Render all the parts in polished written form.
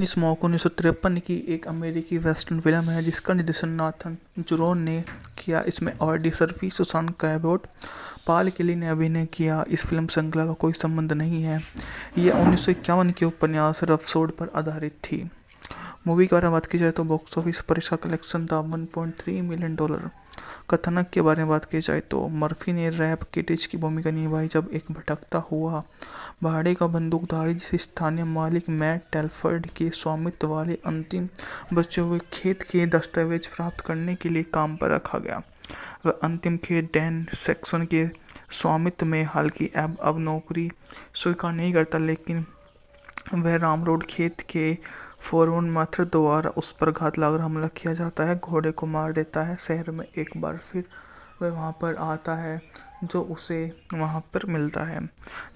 Smoke 1953 की एक अमेरिकी वेस्टर्न फिल्म है जिसका निर्देशन नाथन जुरोन ने किया। इसमें ऑडी सर्फी, सुसान कैबोट, पाल केली ने अभिनय किया। इस फिल्म श्रृंखला का कोई संबंध नहीं है। यह 1951 के उपन्यास रफसोड पर आधारित थी। मूवी के बारे में बात की जाए तो बॉक्स ऑफिस पर इसका कलेक्शन था $1.3 मिलियन। कथानक के बारे में बात की जाए तो मर्फी ने रैप किटिच की भूमिका निभाई जब एक भटकता हुआ भाड़े का बंदूकधारी जिसे स्थानीय मालिक मैट टेलफर्ड के स्वामित्व वाले अंतिम बचे हुए खेत के दस्तावेज प्राप्त करने के लिए काम पर रखा गया। वह अंतिम खेत डैन सैक्सन के स्वामित्व में, हालांकि अब नौकरी स्वीकार नहीं करता, लेकिन वह रामरोड खेत के फोरवन माथुर द्वारा उस पर घात लगाकर हमला किया जाता है, घोड़े को मार देता है। शहर में एक बार फिर वह वहां पर आता है जो उसे वहां पर मिलता है।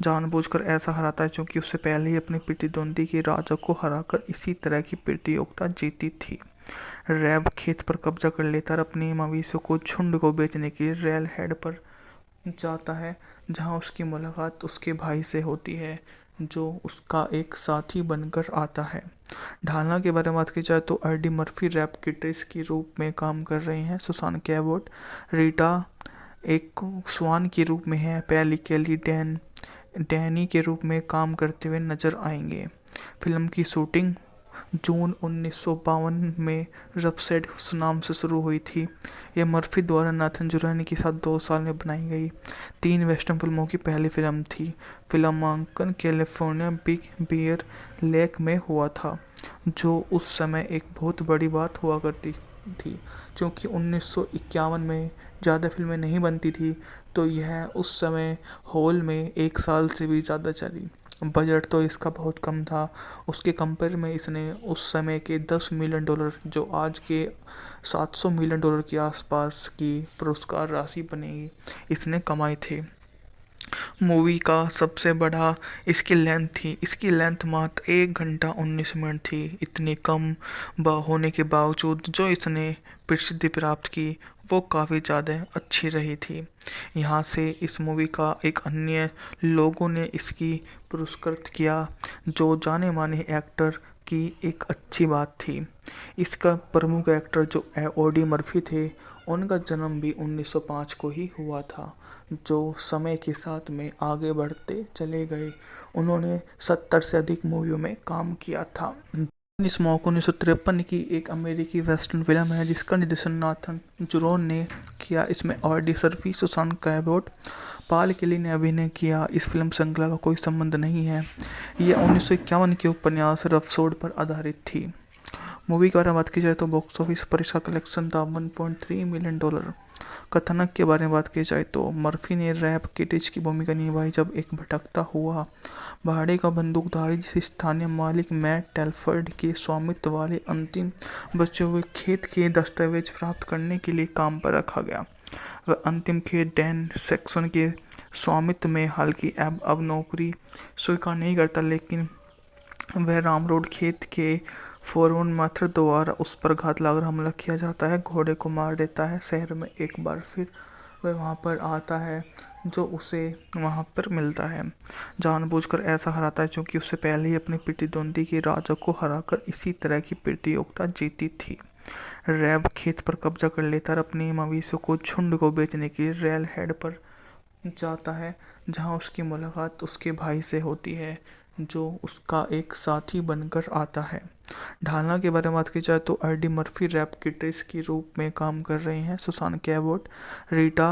जानबूझकर ऐसा हराता है क्योंकि उससे पहले ही अपनी प्रतिद्वंदी के राजा को हराकर इसी तरह की प्रतियोगिता जीती थी। रैब खेत पर कब्जा कर लेता और अपने मवेशियों को झुंड को बेचने के लिए रेल हेड पर जाता है, जहां उसकी मुलाकात उसके भाई से होती है जो उसका एक साथी बनकर आता है। ढालना के बारे में बात की जाए तो एडी मर्फी रैप किट्रेस के रूप में काम कर रहे हैं। सुसान कैबोट रीटा एक स्वान के रूप में है। पैली केली डैनी के रूप में काम करते हुए नजर आएंगे। फिल्म की शूटिंग जून 1952 में रफसेड नाम से शुरू हुई थी। यह मर्फी द्वारा नाथन जुरैनी के साथ 2 साल में बनाई गई 3 वेस्टर्न फिल्मों की पहली फिल्म थी। फिल्मांकन कैलिफोर्निया बिग बियर लेक में हुआ था, जो उस समय एक बहुत बड़ी बात हुआ करती थी। क्योंकि 1951 में ज़्यादा फिल्में नहीं बनती थी, तो यह उस समय हॉल में 1 साल से भी ज़्यादा चली। बजट तो इसका बहुत कम था। उसके कंपेयर में इसने उस समय के $10 मिलियन, जो आज के $700 मिलियन के आसपास की पुरस्कार राशि बनेगी, इसने कमाए थे। मूवी का सबसे बड़ा इसकी लेंथ थी। इसकी लेंथ मात्र 1 घंटा 19 मिनट थी। इतनी कम होने के बावजूद जो इसने प्रसिद्धि प्राप्त की वो काफ़ी ज़्यादा अच्छी रही थी। यहाँ से इस मूवी का एक अन्य लोगों ने इसकी पुरस्कृत किया, जो जाने माने एक्टर की एक अच्छी बात थी। इसका प्रमुख एक्टर जो ऑडी मर्फी थे, उनका जन्म भी 1905 को ही हुआ था, जो समय के साथ में आगे बढ़ते चले गए। उन्होंने 70 से अधिक मूवियों में काम किया था। स्मोक 1953 की एक अमेरिकी वेस्टर्न फिल्म है जिसका निर्देशन नाथन जुरोन ने किया। इसमें ऑडी सर्फी, सुसान कैबोट, पाल केली ने अभिनय किया। इस फिल्म श्रृंखला का कोई संबंध नहीं है। यह 1951 के उपन्यास रफसोड पर आधारित थी। मूवी के बारे में बात की जाए तो बॉक्स ऑफिस पर इसका कलेक्शन था $1.3 मिलियन। कथानक के बारे में बात की जाए तो मर्फी ने रैप किटिच की भूमिका निभाई जब एक भटकता हुआ भाड़े का बंदूकधारी जिसे स्थानीय मालिक मैट टेलफर्ड के स्वामित्व वाले अंतिम बचे हुए खेत के दस्तावेज प्राप्त करने के लिए काम पर रखा गया। वह अंतिम खेत डैन सैक्सन के स्वामित्व में, हालांकि अब नौकरी स्वीकार नहीं करता, लेकिन वह रामरोड खेत के फोरवन माथुर द्वारा उस पर घात लगाकर हमला किया जाता है, घोड़े को मार देता है। शहर में एक बार फिर वह वहां पर आता है जो उसे वहां पर मिलता है। जानबूझकर ऐसा हराता है क्योंकि उससे पहले ही अपनी प्रतिद्वंदी के राजा को हराकर इसी तरह की प्रतियोगिता जीती थी। रैब खेत पर कब्जा कर लेता और अपने मवेशियों को झुंड को बेचने के लिए रेल हेड पर जाता है, जहां उसकी मुलाकात उसके भाई से होती है जो उसका एक साथी बनकर आता है। ढालना के बारे में बात की जाए तो एडी मर्फी रैप किट्रेस के रूप में काम कर रहे हैं। सुसान कैबोट रीटा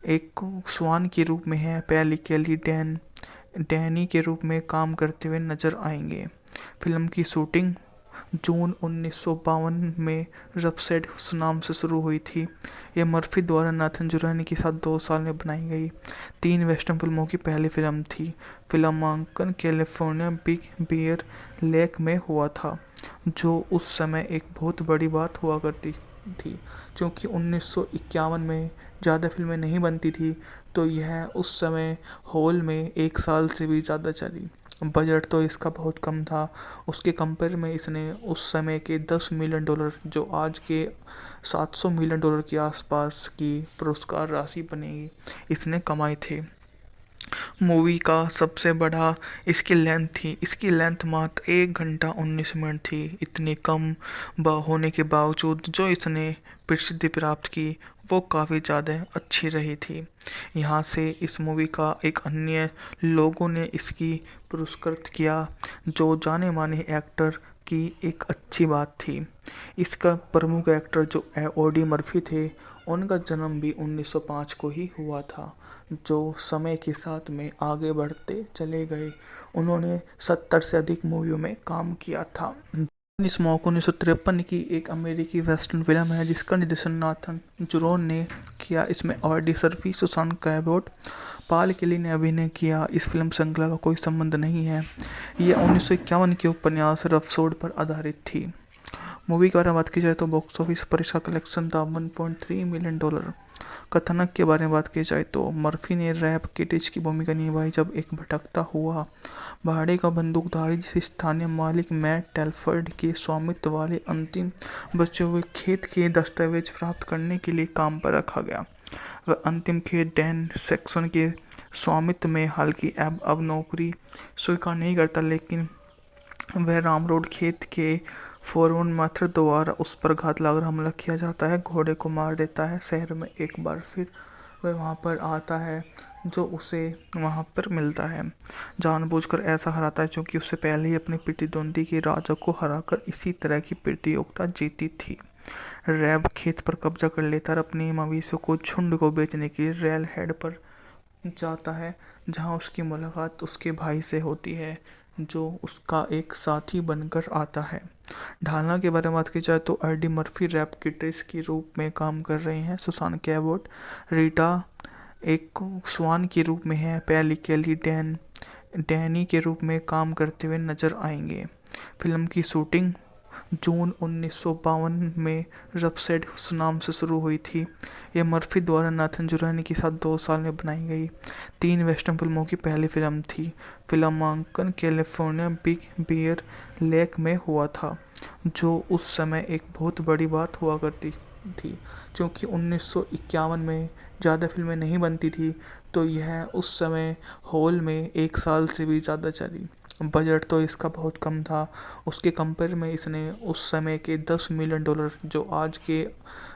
एक स्वान के रूप में है। पैली केली डैनी के रूप में काम करते हुए नजर आएंगे। फिल्म की शूटिंग जून 1952 में रफसेड नाम से शुरू हुई थी। यह मर्फी द्वारा नाथन जुरैनी के साथ 2 साल में बनाई गई 3 वेस्टर्न फिल्मों की पहली फिल्म थी। फिल्मांकन कैलिफोर्निया बिग बियर लेक में हुआ था, जो उस समय एक बहुत बड़ी बात हुआ करती थी। क्योंकि 1951 में ज़्यादा फिल्में नहीं बनती थी, तो यह उस समय हॉल में 1 साल से भी ज़्यादा चली। बजट तो इसका बहुत कम था। उसके कंपेयर में इसने उस समय के $10 मिलियन, जो आज के $700 मिलियन के आसपास की पुरस्कार राशि बनेगी, इसने कमाए थे। मूवी का सबसे बड़ा इसकी लेंथ मात्र 1 घंटा 19 मिनट थी। इतनी कम होने के बावजूद जो इसने प्रसिद्धि प्राप्त की वो काफ़ी ज़्यादा अच्छी रही थी। यहाँ से इस मूवी का एक अन्य लोगों ने इसकी पुरस्कृत किया जो जाने माने एक्टर की एक अच्छी बात थी। इसका प्रमुख एक्टर जो ऑडी मर्फी थे, उनका जन्म भी 1905 को ही हुआ था, जो समय के साथ में आगे बढ़ते चले गए। उन्होंने 70 से अधिक मूवियों में काम किया था। स्मोक 1953 की एक अमेरिकी वेस्टर्न फिल्म है जिसका निर्देशन नाथन जुरोन ने किया। इसमें ऑडी सर्फी, सुसान कैबोट, पाल केली ने अभिनय किया। इस फिल्म श्रृंखला का कोई संबंध नहीं है। यह 1951 के उपन्यास रफसोड पर आधारित थी। मूवी के बारे में बात की जाए तो बॉक्स ऑफिस पर इसका कलेक्शन था $1.3 मिलियन। कथानक के बारे में बात की जाए तो मर्फी ने रैप किटिच की भूमिका निभाई जब एक भटकता हुआ भाड़े का बंदूकधारी जिसे स्थानीय मालिक मैट टेलफर्ड के स्वामित्व वाले अंतिम बचे हुए खेत के दस्तावेज प्राप्त करने के लिए काम पर रखा गया। वह अंतिम खेत डैन सेक्सन के स्वामित्व में, हालांकि अब नौकरी स्वीकार नहीं करता, लेकिन वह राम रोड खेत के फोरवन माथुर द्वारा उस पर घात लगाकर हमला किया जाता है, घोड़े को मार देता है। शहर में एक बार फिर वह वहाँ पर आता है जो उसे वहाँ पर मिलता है, जानबूझकर ऐसा हराता है क्योंकि उससे पहले ही अपनी प्रतिद्वंदी के राजा को हराकर इसी तरह की प्रतियोगिता जीती थी। रैब खेत पर कब्जा कर लेता और अपने मवेशियों को झुंड को बेचने के लिए रेल हेड पर जाता है, जहाँ उसकी मुलाकात उसके भाई से होती है जो उसका एक साथी बनकर आता है। ढालना के बारे में बात की जाए तो एडी मर्फी रैप किट्रेस के रूप में काम कर रहे हैं। सुसान कैबोट रीटा एक स्वान के रूप में है। पैली केली डैनी के रूप में काम करते हुए नजर आएंगे। फिल्म की शूटिंग जून 1952 में रफसेड नाम से शुरू हुई थी। यह मर्फी द्वारा नाथन जुरानी के साथ 2 साल में बनाई गई 3 वेस्टर्न फिल्मों की पहली फिल्म थी। फिल्मांकन कैलिफोर्निया बिग बियर लेक में हुआ था, जो उस समय एक बहुत बड़ी बात हुआ करती थी। क्योंकि 1951 में ज़्यादा फिल्में नहीं बनती थी, तो यह उस समय हॉल में 1 साल से भी ज़्यादा चली। बजट तो इसका बहुत कम था, उसके कंपेयर में इसने उस समय के $10 मिलियन, जो आज के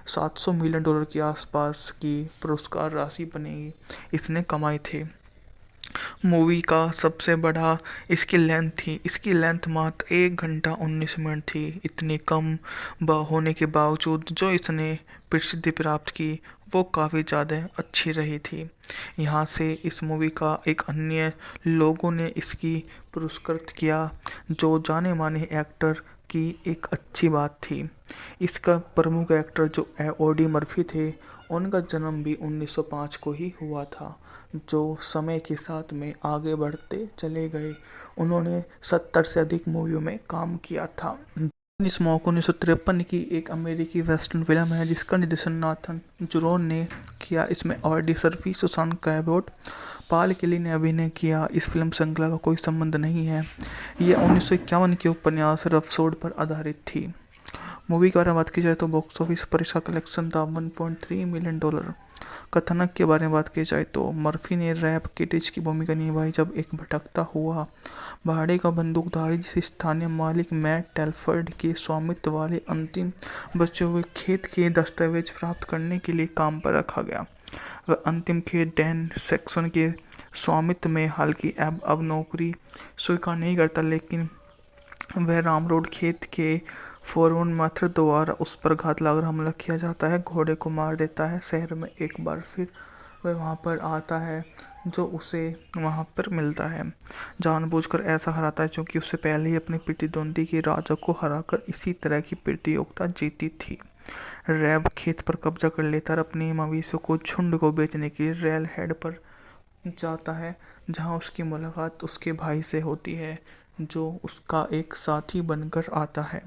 $700 मिलियन के आसपास की पुरस्कार राशि बनेगी, इसने कमाए थे। मूवी का सबसे बड़ा इसकी लेंथ मात्र 1 घंटा 19 मिनट थी। इतनी कम होने के बावजूद जो इसने प्रसिद्धि प्राप्त की वो काफ़ी ज़्यादा अच्छी रही थी। यहाँ से इस मूवी का एक अन्य लोगों ने इसकी पुरस्कृत किया जो जाने माने एक्टर की एक अच्छी बात थी। इसका प्रमुख एक्टर जो ऑडी मर्फी थे, उनका जन्म भी 1905 को ही हुआ था, जो समय के साथ में आगे बढ़ते चले गए। उन्होंने 70 से अधिक मूवियों में काम किया था। स्मोक 1953 की एक अमेरिकी वेस्टर्न फिल्म है जिसका निर्देशन नाथन जुरोन ने किया। इसमें ऑडी सर्फी, सुसान कैबोट, पाल केली ने अभिनय किया। इस फिल्म श्रृंखला का कोई संबंध नहीं है। यह 1951 के उपन्यास रफसोड पर आधारित थी। मूवी के बारे में बात की जाए तो बॉक्स ऑफिस पर इसका कलेक्शन था $1.3 मिलियन। कथानक के बारे में बात की जाए तो मर्फी ने रैप किटिच की भूमिका निभाई जब एक भटकता हुआ भाड़े का बंदूकधारी जिसे स्थानीय मालिक मैट टेलफर्ड के स्वामित्व वाले अंतिम बचे हुए खेत के दस्तावेज प्राप्त करने के लिए काम पर रखा गया। वह अंतिम खेत डैन सेक्सन के स्वामित्व में, हालांकि अब नौकरी स्वीकार नहीं करता, लेकिन वह राम रोड खेत के फोरवन माथुर द्वारा उस पर घात लगाकर हमला किया जाता है, घोड़े को मार देता है। शहर में एक बार फिर वह वहाँ पर आता है जो उसे वहाँ पर मिलता है, जानबूझकर ऐसा हराता है क्योंकि उससे पहले ही अपनी प्रतिद्वंदी के राजा को हराकर इसी तरह की प्रतियोगिता जीती थी। रैब खेत पर कब्जा कर लेता और अपने मवेशियों को झुंड को बेचने के लिए रेल हेड पर जाता है, जहाँ उसकी मुलाकात उसके भाई से होती है जो उसका एक साथी बनकर आता है।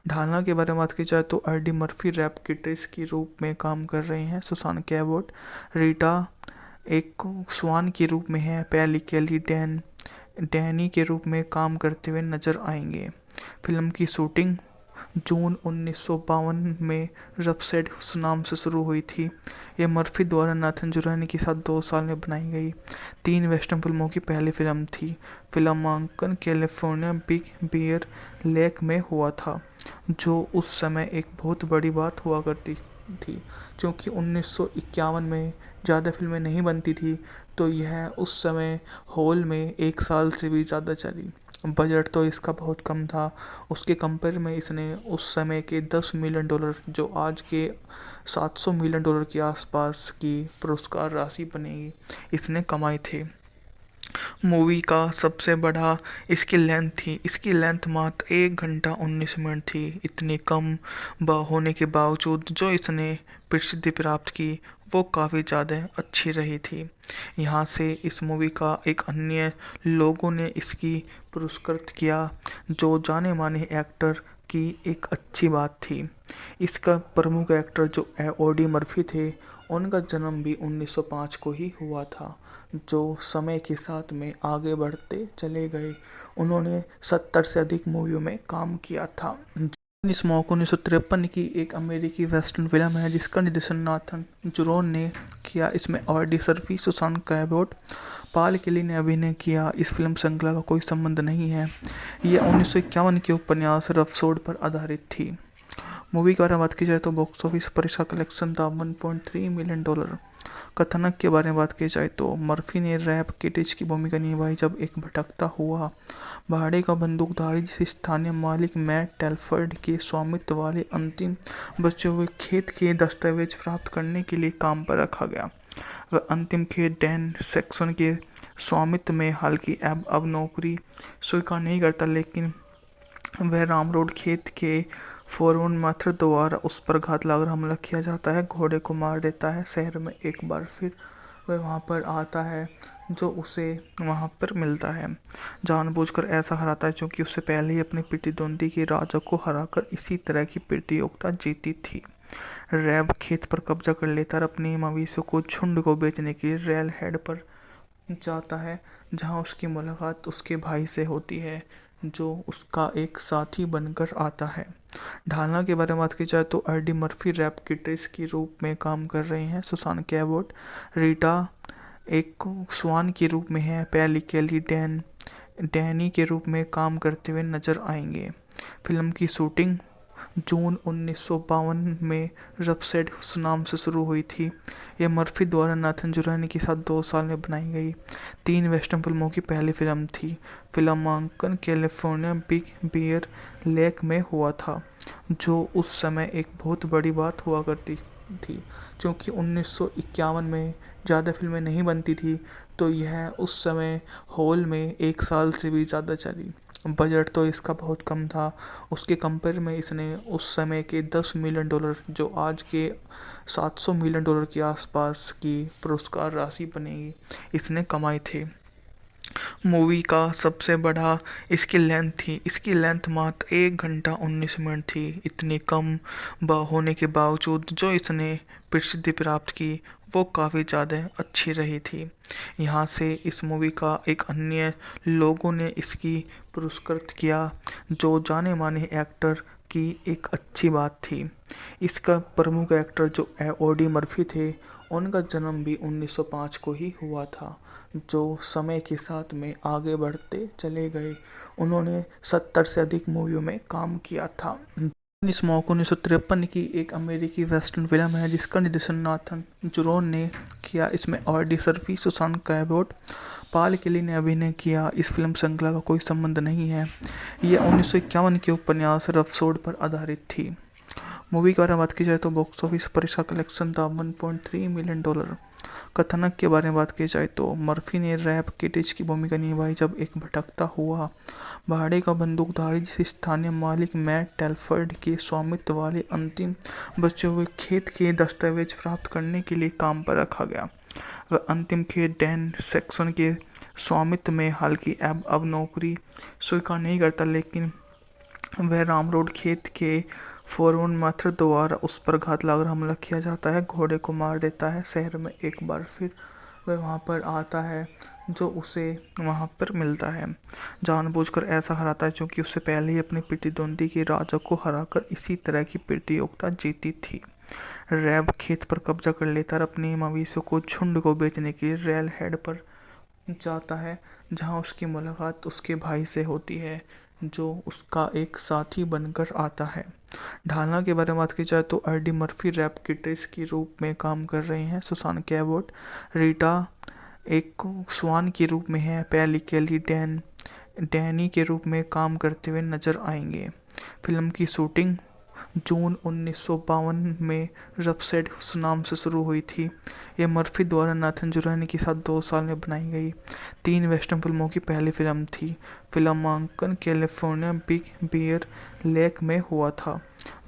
ढालना के बारे में बात की जाए तो एडी मर्फी रैप किट्रेस के रूप में काम कर रहे हैं। सुसान कैबोट रीटा एक स्वान के रूप में है। पैली केली डैनी के रूप में काम करते हुए नजर आएंगे। फिल्म की शूटिंग जून 1952 में रपसेड उस नाम से शुरू हुई थी। यह मर्फी द्वारा नाथन जुरानी के साथ 2 साल में बनाई गई 3 वेस्टर्न फिल्मों की पहली फिल्म थी। फिल्मांकन कैलिफोर्निया बिग बियर लेक में हुआ था, जो उस समय एक बहुत बड़ी बात हुआ करती थी। क्योंकि 1951 में ज़्यादा फिल्में नहीं बनती थी, तो यह उस समय हॉल में 1 साल से भी ज़्यादा चली। बजट तो इसका बहुत कम था, उसके कंपेयर में इसने उस समय के $10 मिलियन, जो आज के $700 मिलियन के आसपास की पुरस्कार राशि बनेगी, इसने कमाए थे। मूवी का सबसे बड़ा इसकी लेंथ थी। इसकी लेंथ मात्र 1 घंटा 19 मिनट थी। इतनी कम होने के बावजूद जो इसने प्रसिद्धि प्राप्त की, वो काफ़ी ज़्यादा अच्छी रही थी। यहाँ से इस मूवी का एक अन्य लोगों ने इसकी पुरस्कृत किया, जो जाने माने एक्टर की एक अच्छी बात थी। इसका प्रमुख एक्टर जो ऑडी मर्फी थे, उनका जन्म भी 1905 को ही हुआ था, जो समय के साथ में आगे बढ़ते चले गए। उन्होंने 70 से अधिक मूवियों में काम किया था। स्मोक 1953 की एक अमेरिकी वेस्टर्न फिल्म है जिसका निर्देशन नाथन जुरोन ने किया। इसमें ऑडी सर्फी, सुसान कैबोट, पाल केली ने अभिनय किया। इस फिल्म श्रृंखला का कोई संबंध नहीं है। यह 1951 के उपन्यास रपसोड पर आधारित थी। मूवी के बारे में बात की जाए तो बॉक्स ऑफिस पर इसका कलेक्शन था $1.3 मिलियन। कथानक के बारे में बात की जाए तो मर्फी ने रैप किटिच की भूमिका निभाई जब एक भटकता हुआ भाड़े का बंदूकधारी, जिसे स्थानीय मालिक मैट टेलफर्ड के स्वामित्व वाले अंतिम बचे हुए खेत के दस्तावेज प्राप्त करने के लिए काम पर रखा गया। वह अंतिम खेत डैन सैक्सन के स्वामित्व में, हालांकि अब नौकरी स्वीकार नहीं करता, लेकिन वह रामरोड खेत के फोरमैन माथुर द्वारा उस पर घात लगाकर हमला किया जाता है, घोड़े को मार देता है। शहर में एक बार फिर वह वहां पर आता है, जो उसे वहां पर मिलता है। जानबूझकर ऐसा हराता है क्योंकि उससे पहले ही अपने प्रतिद्वंदी के राजा को हराकर इसी तरह की प्रतियोगिता जीती थी। रैब खेत पर कब्जा कर लेता और अपने मवेशियों को झुंड को बेचने के लिए रेल हेड पर जाता है, जहां उसकी मुलाकात उसके भाई से होती है, जो उसका एक साथी बनकर आता है। ढालना के बारे में बात की जाए तो एडी मर्फी रैप किट्रेस के रूप में काम कर रहे हैं। सुसान कैबोट रीटा एक स्वान के रूप में है। पैली केली डैनी के रूप में काम करते हुए नजर आएंगे। फिल्म की शूटिंग जून 1952 में रपसेड उस नाम से शुरू हुई थी। यह मर्फी द्वारा नाथन जुरानी के साथ 2 साल में बनाई गई 3 वेस्टर्न फिल्मों की पहली फिल्म थी। फिल्मांकन कैलिफोर्निया बिग बियर लेक में हुआ था, जो उस समय एक बहुत बड़ी बात हुआ करती थी। क्योंकि 1951 में ज़्यादा फिल्में नहीं बनती थी, तो यह उस समय हॉल में 1 साल से भी ज़्यादा चली। बजट तो इसका बहुत कम था, उसके कंपेयर में इसने उस समय के $10 मिलियन, जो आज के $700 मिलियन के आसपास की पुरस्कार राशि बनेगी, इसने कमाए थे। मूवी का सबसे बड़ा इसकी लेंथ थी। इसकी लेंथ मात्र 1 घंटा 19 मिनट थी। इतनी कम होने के बावजूद जो इसने प्रसिद्धि प्राप्त की, वो काफ़ी ज़्यादा अच्छी रही थी। यहाँ से इस मूवी का एक अन्य लोगों ने इसकी पुरस्कृत किया, जो जाने माने एक्टर की एक अच्छी बात थी। इसका प्रमुख एक्टर जो ऑडी मर्फी थे, उनका जन्म भी 1905 को ही हुआ था, जो समय के साथ में आगे बढ़ते चले गए। उन्होंने 70 से अधिक मूवियों में काम किया था। स्मोक 1953 की एक अमेरिकी वेस्टर्न फिल्म है जिसका निर्देशन नाथन जुरोन ने किया। इसमें ऑडी सर्फी, सुसान कैबोट, पाल केली ने अभिनय किया। इस फिल्म श्रृंखला का कोई संबंध नहीं है। यह 1951 के उपन्यास रपसोड पर आधारित थी। मूवी के बारे में बात की जाए तो बॉक्स ऑफिस पर इसका कलेक्शन था $1.3 मिलियन। कथानक के बारे में बात की जाए तो मर्फी ने रैप किटिच की भूमिका निभाई जब एक भटकता हुआ भाड़े का बंदूकधारी, जिसे स्थानीय मालिक मैट टेलफर्ड के स्वामित्व वाले अंतिम बचे हुए खेत के दस्तावेज प्राप्त करने के लिए काम पर रखा गया। वह अंतिम खेत डैन सैक्सन के स्वामित्व में, हालांकि अब नौकरी स्वीकार नहीं करता, लेकिन वह रामरोड खेत के फोरमैन माथुर द्वारा उस पर घात लगाकर हमला किया जाता है, घोड़े को मार देता है। शहर में एक बार फिर वह वहां पर आता है, जो उसे वहाँ पर मिलता है। जानबूझकर ऐसा हराता है क्योंकि उससे पहले ही अपनी प्रतिद्वंदी राजा को हराकर इसी तरह की प्रतियोगिता जीती थी। रैब खेत पर कब्जा कर लेता और अपने मवेशियों को झुंड को बेचने के लिए रेल हेड पर जाता है, जहाँ उसकी मुलाकात उसके भाई से होती है, जो उसका एक साथी बनकर आता है। ढालना के बारे में बात की जाए तो एडी मर्फी रैप किटेस के रूप में काम कर रहे हैं। सुसान कैबोट रीटा एक स्वान के रूप में है। पैली केली डैनी के रूप में काम करते हुए नजर आएंगे। फिल्म की शूटिंग जून 1952 में रफसेड नाम से शुरू हुई थी। यह मर्फी द्वारा नाथन जुरानी के साथ 2 साल में बनाई गई 3 वेस्टर्न फिल्मों की पहली फिल्म थी। फिल्मांकन कैलिफोर्निया बिग बियर लेक में हुआ था,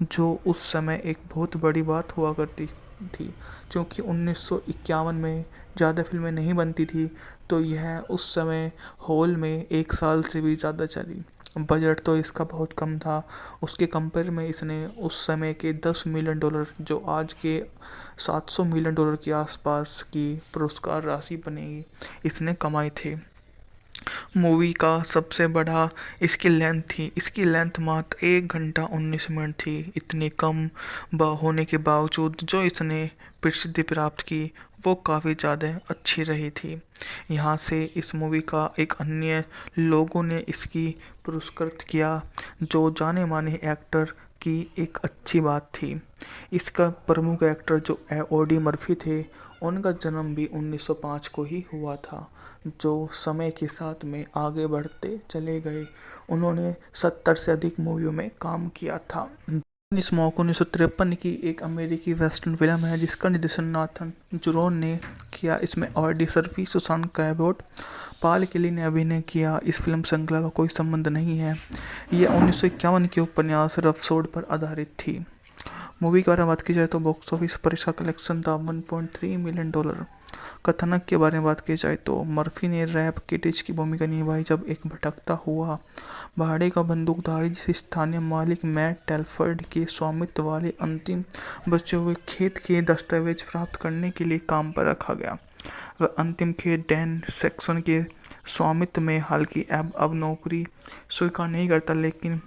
जो उस समय एक बहुत बड़ी बात हुआ करती थी। क्योंकि 1951 में ज़्यादा फिल्में नहीं बनती थी, तो यह उस समय हॉल में 1 साल से भी ज़्यादा चली। बजट तो इसका बहुत कम था। उसके कंपेयर में इसने उस समय के $10 मिलियन, जो आज के $700 मिलियन के आसपास की पुरस्कार राशि बनेगी, इसने कमाए थे। मूवी का सबसे बड़ा इसकी लेंथ थी। इसकी लेंथ मात्र 1 घंटा 19 मिनट थी। इतनी कम होने के बावजूद जो इसने प्रसिद्धि प्राप्त की, वो काफ़ी ज़्यादा अच्छी रही थी। यहाँ से इस मूवी का एक अन्य लोगों ने इसकी पुरस्कृत किया, जो जाने माने एक्टर की एक अच्छी बात थी। इसका प्रमुख एक्टर जो ऑडी मर्फी थे, उनका जन्म भी 1905 को ही हुआ था, जो समय के साथ में आगे बढ़ते चले गए। उन्होंने 70 से अधिक मूवियों में काम किया था। स्मोक 1953 की एक अमेरिकी वेस्टर्न फिल्म है जिसका निर्देशन नाथन जुरोन ने किया। इसमें ऑडी सर्फी, सुसान कैबोट, पाल केली ने अभिनय किया। इस फिल्म श्रृंखला का कोई संबंध नहीं है। यह 1951 के उपन्यास रफसोड पर आधारित थी। मूवी के बारे में बात की जाए तो बॉक्स ऑफिस पर इसका कलेक्शन था $1.3 मिलियन। कथानक के बारे में बात की जाए तो मर्फी ने रैप किटिच की भूमिका निभाई जब एक भटकता हुआ भाड़े का बंदूकधारी, जिसे स्थानीय मालिक मैट टेलफर्ड के स्वामित्व वाले अंतिम बचे हुए खेत के दस्तावेज प्राप्त करने के लिए काम पर रखा गया। वह अंतिम खेत डैन सैक्सन के स्वामित्व में, हालांकि अब नौकरी स्वीकार नहीं करता, लेकिन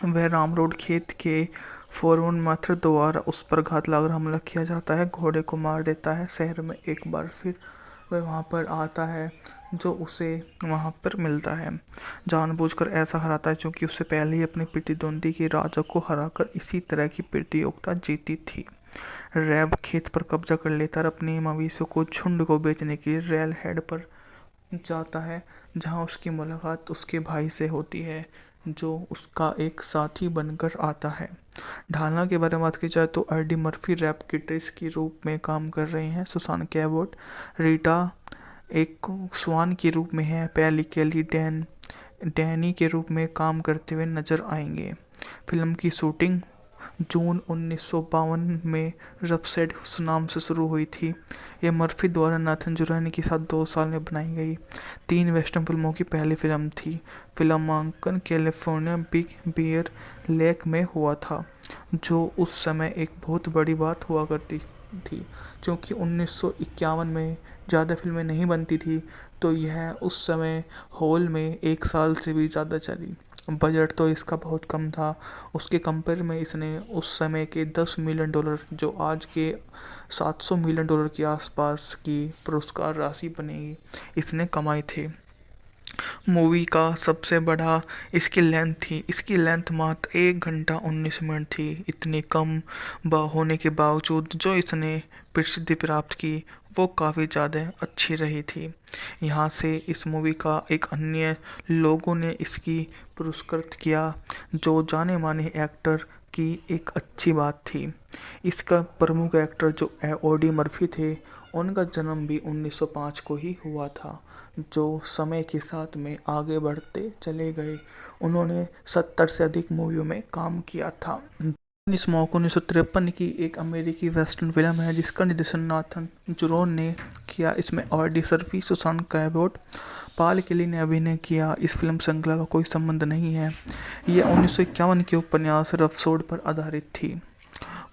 वह रामरोड खेत के फोरवन माथर द्वारा उस पर घात लगाकर हमला किया जाता है, घोड़े को मार देता है। शहर में एक बार फिर वह वहाँ पर आता है, जो उसे वहाँ पर मिलता है। जानबूझकर ऐसा हराता है क्योंकि उससे पहले ही अपनी प्रतिद्वंदी राजा को हराकर इसी तरह की प्रतियोगिता जीती थी। रैब खेत पर कब्जा कर लेता और अपने मवेशियों को झुंड को बेचने के लिए रेल हेड पर जाता है, जहाँ उसकी मुलाकात उसके भाई से होती है, जो उसका एक साथी बनकर आता है। ढालना के बारे में बात की जाए तो एडी मर्फी रैप किटेस के रूप में काम कर रहे हैं। सुसान कैबोट रीटा एक स्वान के रूप में है। पैली केली डैनी के रूप में काम करते हुए नजर आएंगे। फिल्म की शूटिंग जून 1952 में रफसेड नाम से शुरू हुई थी। यह मर्फी द्वारा नाथन जुरानी के साथ 2 साल में बनाई गई 3 वेस्टर्न फिल्मों की पहली फिल्म थी। फिल्मांकन कैलिफोर्निया बिग बियर लेक में हुआ था, जो उस समय एक बहुत बड़ी बात हुआ करती थी। क्योंकि 1951 में ज़्यादा फिल्में नहीं बनती थी, तो यह उस समय हॉल में 1 साल से भी ज़्यादा चली। बजट तो इसका बहुत कम था। उसके कंपेयर में इसने उस समय के $10 मिलियन, जो आज के $700 मिलियन के आसपास की पुरस्कार राशि बनेगी, इसने कमाए थे। मूवी का सबसे बड़ा इसकी लेंथ थी। इसकी लेंथ मात्र 1 घंटा 19 मिनट थी। इतनी कम होने के बावजूद जो इसने प्रसिद्धि प्राप्त की, वो काफ़ी ज़्यादा अच्छी रही थी। यहाँ से इस मूवी का एक अन्य लोगों ने इसकी पुरस्कृत किया, जो जाने माने एक्टर की एक अच्छी बात थी। इसका प्रमुख एक्टर जो ऑडी मर्फी थे, उनका जन्म भी 1905 को ही हुआ था, जो समय के साथ में आगे बढ़ते चले गए। उन्होंने 70 से अधिक मूवियों में काम किया था। स्मोक 1953 की एक अमेरिकी वेस्टर्न फिल्म है जिसका निर्देशन नाथन जुरोन ने किया। इसमें ऑडी सर्फी, सुसान कैबोट, पाल केली ने अभिनय किया। इस फिल्म श्रृंखला का कोई संबंध नहीं है। यह 1951 के उपन्यास रफसोड पर आधारित थी।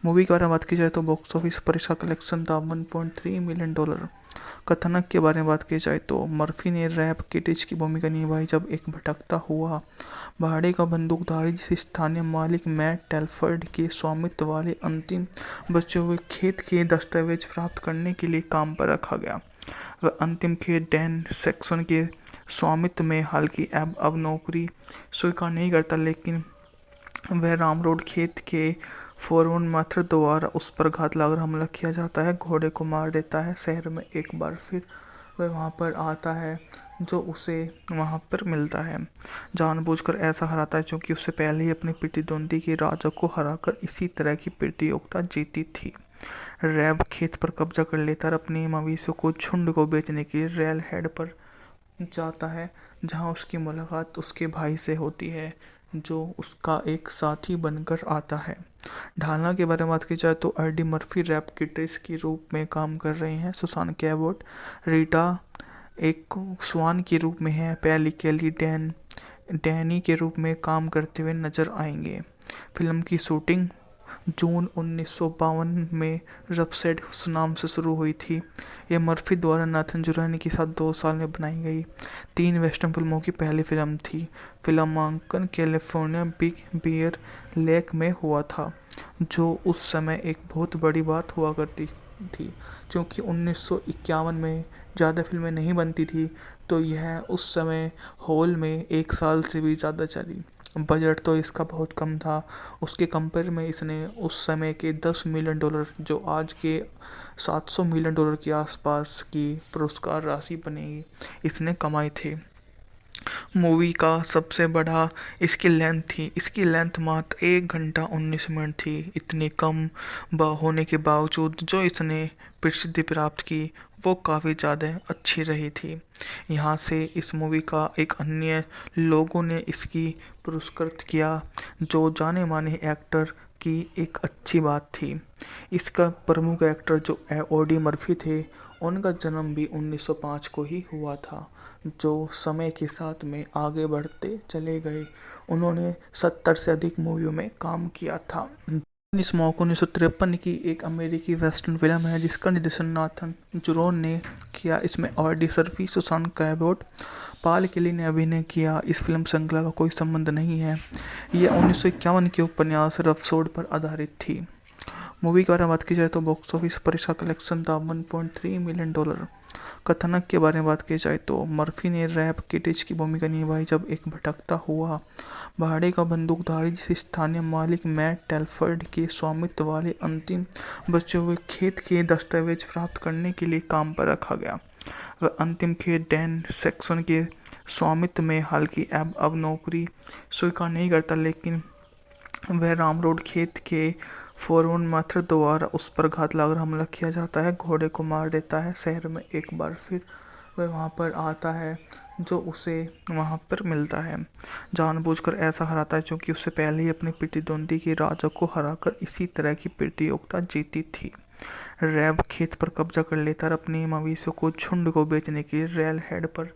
मूवी के बारे में बात की जाए तो बॉक्स ऑफिस पर इसका कलेक्शन था $1.3 मिलियन। कथानक के बारे में बात की जाए तो मर्फी ने रैप किटिच की भूमिका निभाई जब एक भटकता हुआ भाड़े का बंदूकधारी जिसे स्थानीय मालिक मैट टेलफर्ड के स्वामित्व वाले अंतिम बचे हुए खेत के दस्तावेज प्राप्त करने के लिए काम पर रखा गया। वह अंतिम खेत डैन सैक्सन के स्वामित्व में, हालांकि अब नौकरी स्वीकार नहीं करता, लेकिन वह रामरोड खेत के फोरमैन माथुर द्वारा उस पर घात लगाकर हमला किया जाता है, घोड़े को मार देता है। शहर में एक बार फिर वह वहाँ पर आता है जो उसे वहाँ पर मिलता है, जानबूझकर ऐसा हराता है क्योंकि उससे पहले ही अपनी प्रतिद्वंदी के राजा को हराकर इसी तरह की प्रतियोगिता जीती थी। रैब खेत पर कब्जा कर लेता और अपने मवेशियों को झुंड को बेचने के लिए रेल हेड पर जाता है, जहाँ उसकी मुलाकात उसके भाई से होती है जो उसका एक साथी बनकर आता है। ढालना के बारे में बात की जाए तो एडी मर्फी रैप किट्रेस के रूप में काम कर रहे हैं। सुसान कैबोट रीटा एक स्वान के रूप में है। पैली केली डैनी के रूप में काम करते हुए नजर आएंगे। फिल्म की शूटिंग जून 1952 में रफसेड नाम से शुरू हुई थी। यह मर्फी द्वारा नाथन जुरानी के साथ 2 साल में बनाई गई 3 वेस्टर्न फिल्मों की पहली फिल्म थी। फिल्मांकन कैलिफोर्निया बिग बियर लेक में हुआ था, जो उस समय एक बहुत बड़ी बात हुआ करती थी। क्योंकि 1951 में ज़्यादा फिल्में नहीं बनती थी, तो यह उस समय हॉल में 1 साल से भी ज़्यादा चली। बजट तो इसका बहुत कम था, उसके कंपेयर में इसने उस समय के $10 मिलियन, जो आज के $700 मिलियन के आसपास की पुरस्कार राशि बनेगी, इसने कमाए थे। मूवी का सबसे बड़ा इसकी लेंथ थी। इसकी लेंथ मात्र 1 घंटा 19 मिनट थी। इतनी कम होने के बावजूद जो इसने प्रसिद्धि प्राप्त की वो काफ़ी ज़्यादा अच्छी रही थी। यहाँ से इस मूवी का एक अन्य लोगों ने इसकी पुरस्कृत किया, जो जाने माने एक्टर की एक अच्छी बात थी। इसका प्रमुख एक्टर जो ओडी मर्फी थे, उनका जन्म भी 1905 को ही हुआ था, जो समय के साथ में आगे बढ़ते चले गए। उन्होंने 70 से अधिक मूवियों में काम किया था। स्मोक 1953 की एक अमेरिकी वेस्टर्न फिल्म है जिसका निर्देशन नाथन जुरोन ने किया। इसमें ऑडी सर्फी, सुसान कैबोट, पाल केली ने अभिनय किया। इस फिल्म श्रृंखला का कोई संबंध नहीं है। यह 1951 के उपन्यास रफसोड पर आधारित थी। मूवी के बारे में बात की जाए तो बॉक्स ऑफिस पर इसका कलेक्शन था $1.3 मिलियन। कथानक के बारे में बात की जाए तो मर्फी ने रैप किटिच की भूमिका निभाई जब एक भटकता हुआ भाड़े का बंदूकधारी जिसे स्थानीय मालिक मैट टेलफर्ड के स्वामित्व वाले अंतिम बचे हुए खेत के दस्तावेज प्राप्त करने के लिए काम पर रखा गया। वह अंतिम खेत डैन सैक्सन के स्वामित्व में, हालांकि अब नौकरी स्वीकार नहीं करता, लेकिन वह रामरोड खेत के फोरमैन माथुर द्वारा उस पर घात लगाकर हमला किया जाता है, घोड़े को मार देता है। शहर में एक बार फिर वह वहाँ पर आता है जो उसे वहाँ पर मिलता है, जानबूझकर ऐसा हराता है क्योंकि उससे पहले ही अपनी प्रतिद्वंदी के राजा को हराकर इसी तरह की प्रतियोगिता जीती थी। रैब खेत पर कब्जा कर लेता और अपने मवेशियों को झुंड को बेचने के लिए रेल हेड पर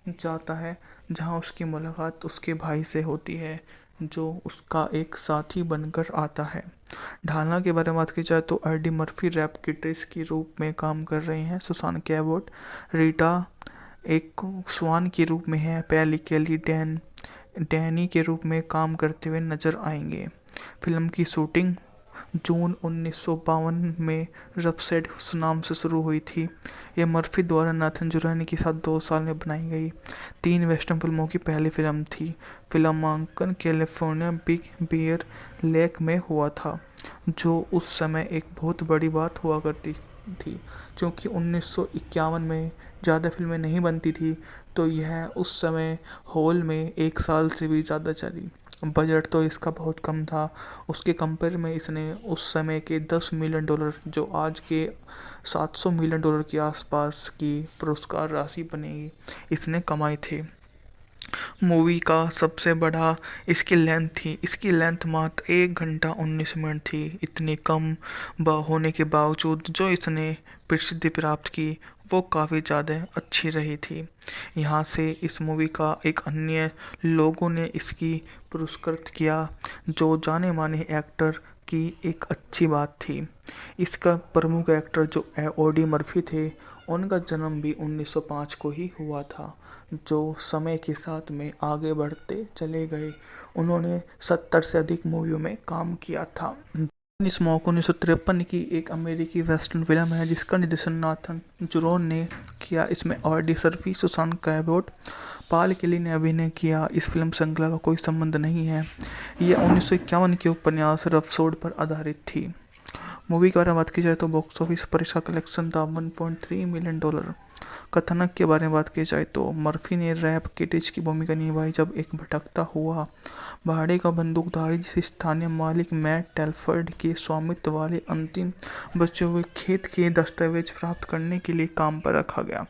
जाता है, जहाँ उसकी मुलाकात उसके भाई से होती है जो उसका एक साथी बनकर आता है। ढालना के बारे में बात की जाए तो एडी मर्फी रैप किट्रेस के रूप में काम कर रहे हैं। सुसान कैबोट रीटा एक स्वान के रूप में है। पैली केली डैनी के रूप में काम करते हुए नजर आएंगे। फिल्म की शूटिंग जून 1952 में रफसेड नाम से शुरू हुई थी। यह मर्फी द्वारा नाथन जुरानी के साथ 2 साल में बनाई गई 3 वेस्टर्न फिल्मों की पहली फिल्म थी। फिल्मांकन कैलिफोर्निया बिग बियर लेक में हुआ था, जो उस समय एक बहुत बड़ी बात हुआ करती थी। क्योंकि 1951 में ज़्यादा फिल्में नहीं बनती थी, तो यह उस समय हॉल में 1 साल से भी ज़्यादा चली। बजट तो इसका बहुत कम था, उसके कंपेयर में इसने उस समय के $10 मिलियन, जो आज के $700 मिलियन के आसपास की पुरस्कार राशि बनेगी, इसने कमाए थे। मूवी का सबसे बड़ा इसकी लेंथ थी। इसकी लेंथ मात्र 1 घंटा 19 मिनट थी। इतनी कम होने के बावजूद जो इसने प्रसिद्धि प्राप्त की वो काफ़ी ज़्यादा अच्छी रही थी। यहाँ से इस मूवी का एक अन्य लोगों ने इसकी पुरस्कृत किया, जो जाने माने एक्टर की एक अच्छी बात थी। इसका प्रमुख एक्टर जो ऑडी मर्फी थे, उनका जन्म भी 1905 को ही हुआ था, जो समय के साथ में आगे बढ़ते चले गए। उन्होंने 70 से अधिक मूवियों में काम किया था। स्मोक 1953 की एक अमेरिकी वेस्टर्न फिल्म है जिसका निर्देशन नाथन जुरोन ने किया। इसमें ऑडी सर्फी, सुसान कैबोट, पाल केली ने अभिनय किया। इस फिल्म श्रृंखला का कोई संबंध नहीं है। यह 1951 के उपन्यास रफसोड पर आधारित थी। मूवी के बारे में बात की जाए तो बॉक्स ऑफिस पर इसका कलेक्शन था $1.3 मिलियन। कथानक के बारे में बात की जाए तो मर्फी ने रैप किटिच की भूमिका निभाई जब एक भटकता हुआ भाड़े का बंदूकधारी जिसे स्थानीय मालिक मैट टेलफर्ड के स्वामित्व वाले अंतिम बचे हुए खेत के दस्तावेज प्राप्त करने के लिए काम पर रखा गया।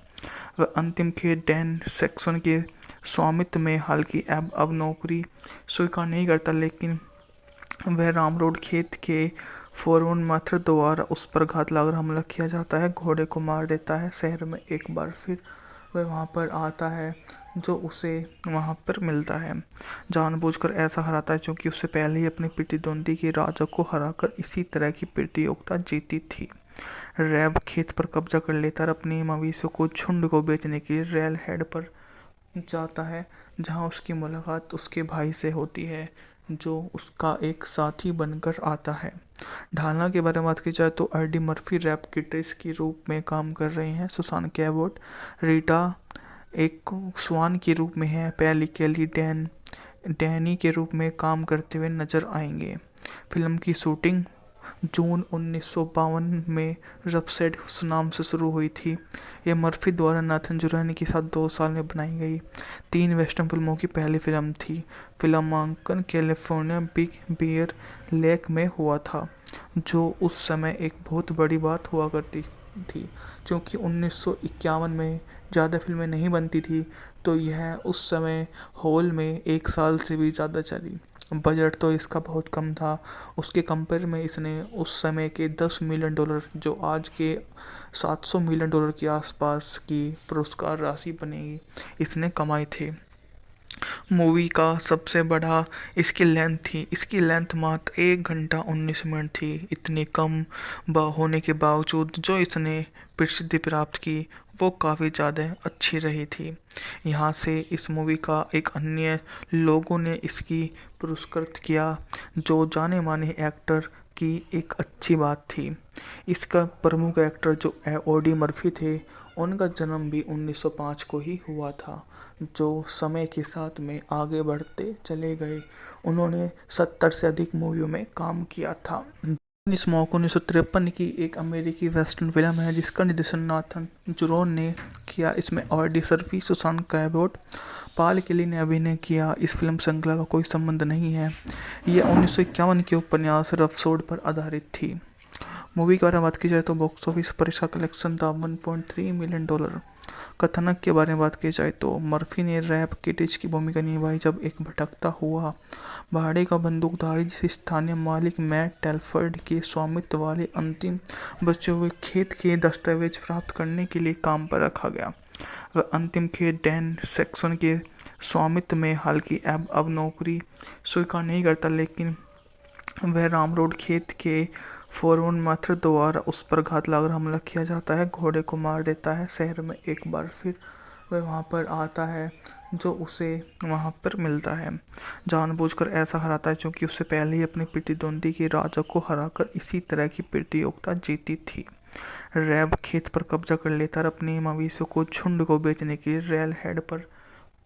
वह अंतिम खेत डैन सैक्सन के स्वामित्व में, हालांकि अब नौकरी स्वीकार नहीं करता, लेकिन वह रामरोड खेत के फोरवन माथुर द्वारा उस पर घात लगाकर हमला किया जाता है, घोड़े को मार देता है। शहर में एक बार फिर वह वहाँ पर आता है, जो उसे वहाँ पर मिलता है। जानबूझकर ऐसा हराता है क्योंकि उससे पहले ही अपनी प्रतिद्वंदी के राजा को हराकर इसी तरह की प्रतियोगिता जीती थी। रैब खेत पर कब्जा कर लेता और अपने मवेशियों को झुंड को बेचने के लिए रेल हेड पर जाता है, जहाँ उसकी मुलाकात उसके भाई से होती है, जो उसका एक साथी बनकर आता है। ढालना के बारे में बात की जाए तो ऑडी मर्फी रैप किटिस के रूप में काम कर रहे हैं। सुसान कैबोट रीटा एक स्वान के रूप में है। पैली केली डैनी के रूप में काम करते हुए नजर आएंगे। फिल्म की शूटिंग जून 1952 में रफसेड नाम से शुरू हुई थी। यह मर्फी द्वारा नाथन जुरैनी के साथ 2 साल में बनाई गई 3 वेस्टर्न फिल्मों की पहली फिल्म थी। फिल्मांकन कैलिफोर्निया बिग बियर लेक में हुआ था, जो उस समय एक बहुत बड़ी बात हुआ करती थी। क्योंकि 1951 में ज़्यादा फिल्में नहीं बनती थी, तो यह उस समय हॉल में 1 साल से भी ज़्यादा चली। बजट तो इसका बहुत कम था। उसके कंपेयर में इसने उस समय के $10 मिलियन, जो आज के $700 मिलियन के आसपास की पुरस्कार राशि बनेगी, इसने कमाए थे। मूवी का सबसे बड़ा इसकी लेंथ थी। इसकी लेंथ मात्र 1 घंटा 19 मिनट थी। इतनी कम होने के बावजूद जो इसने प्रसिद्धि प्राप्त की, वो काफ़ी ज़्यादा अच्छी रही थी। यहाँ से इस मूवी का एक अन्य लोगों ने इसकी पुरस्कृत किया, जो जाने माने एक्टर की एक अच्छी बात थी। इसका प्रमुख एक्टर जो ऑडी मर्फी थे, उनका जन्म भी 1905 को ही हुआ था, जो समय के साथ में आगे बढ़ते चले गए। उन्होंने 70 से अधिक मूवियों में काम किया था। स्मोक 1953 की एक अमेरिकी वेस्टर्न फिल्म है जिसका निर्देशन नाथन जुरोन ने किया। इसमें ऑडी सर्फी, सुसान कैबोट, पाल केली ने अभिनय किया। इस फिल्म श्रृंखला का कोई संबंध नहीं है। यह 1951 के उपन्यास रफसोड पर आधारित थी। मूवी के बारे में बात की जाए तो बॉक्स ऑफिस पर इसका कलेक्शन था $1.3 मिलियन। कथानक के बारे में बात की जाए तो मर्फी ने रैप किटिच की भूमिका निभाई जब एक भटकता हुआ भाड़े का बंदूकधारी जिसे स्थानीय मालिक मैट टेलफर्ड के स्वामित्व वाले अंतिम बचे हुए खेत के दस्तावेज प्राप्त करने के लिए काम पर रखा गया। वह अंतिम खेत डैन सैक्सन के स्वामित्व में, हालांकि अब नौकरी स्वीकार नहीं करता, लेकिन वह रामरोड खेत के फोरवन माथुर द्वारा उस पर घात लगाकर हमला किया जाता है, घोड़े को मार देता है। शहर में एक बार फिर वह वहाँ पर आता है, जो उसे वहाँ पर मिलता है। जानबूझकर ऐसा हराता है क्योंकि उससे पहले ही अपनी प्रतिद्वंदी के राजा को हराकर इसी तरह की प्रतियोगिता जीती थी। रैब खेत पर कब्जा कर लेता और अपने मवेशियों को झुंड को बेचने के लिए रेल हेड पर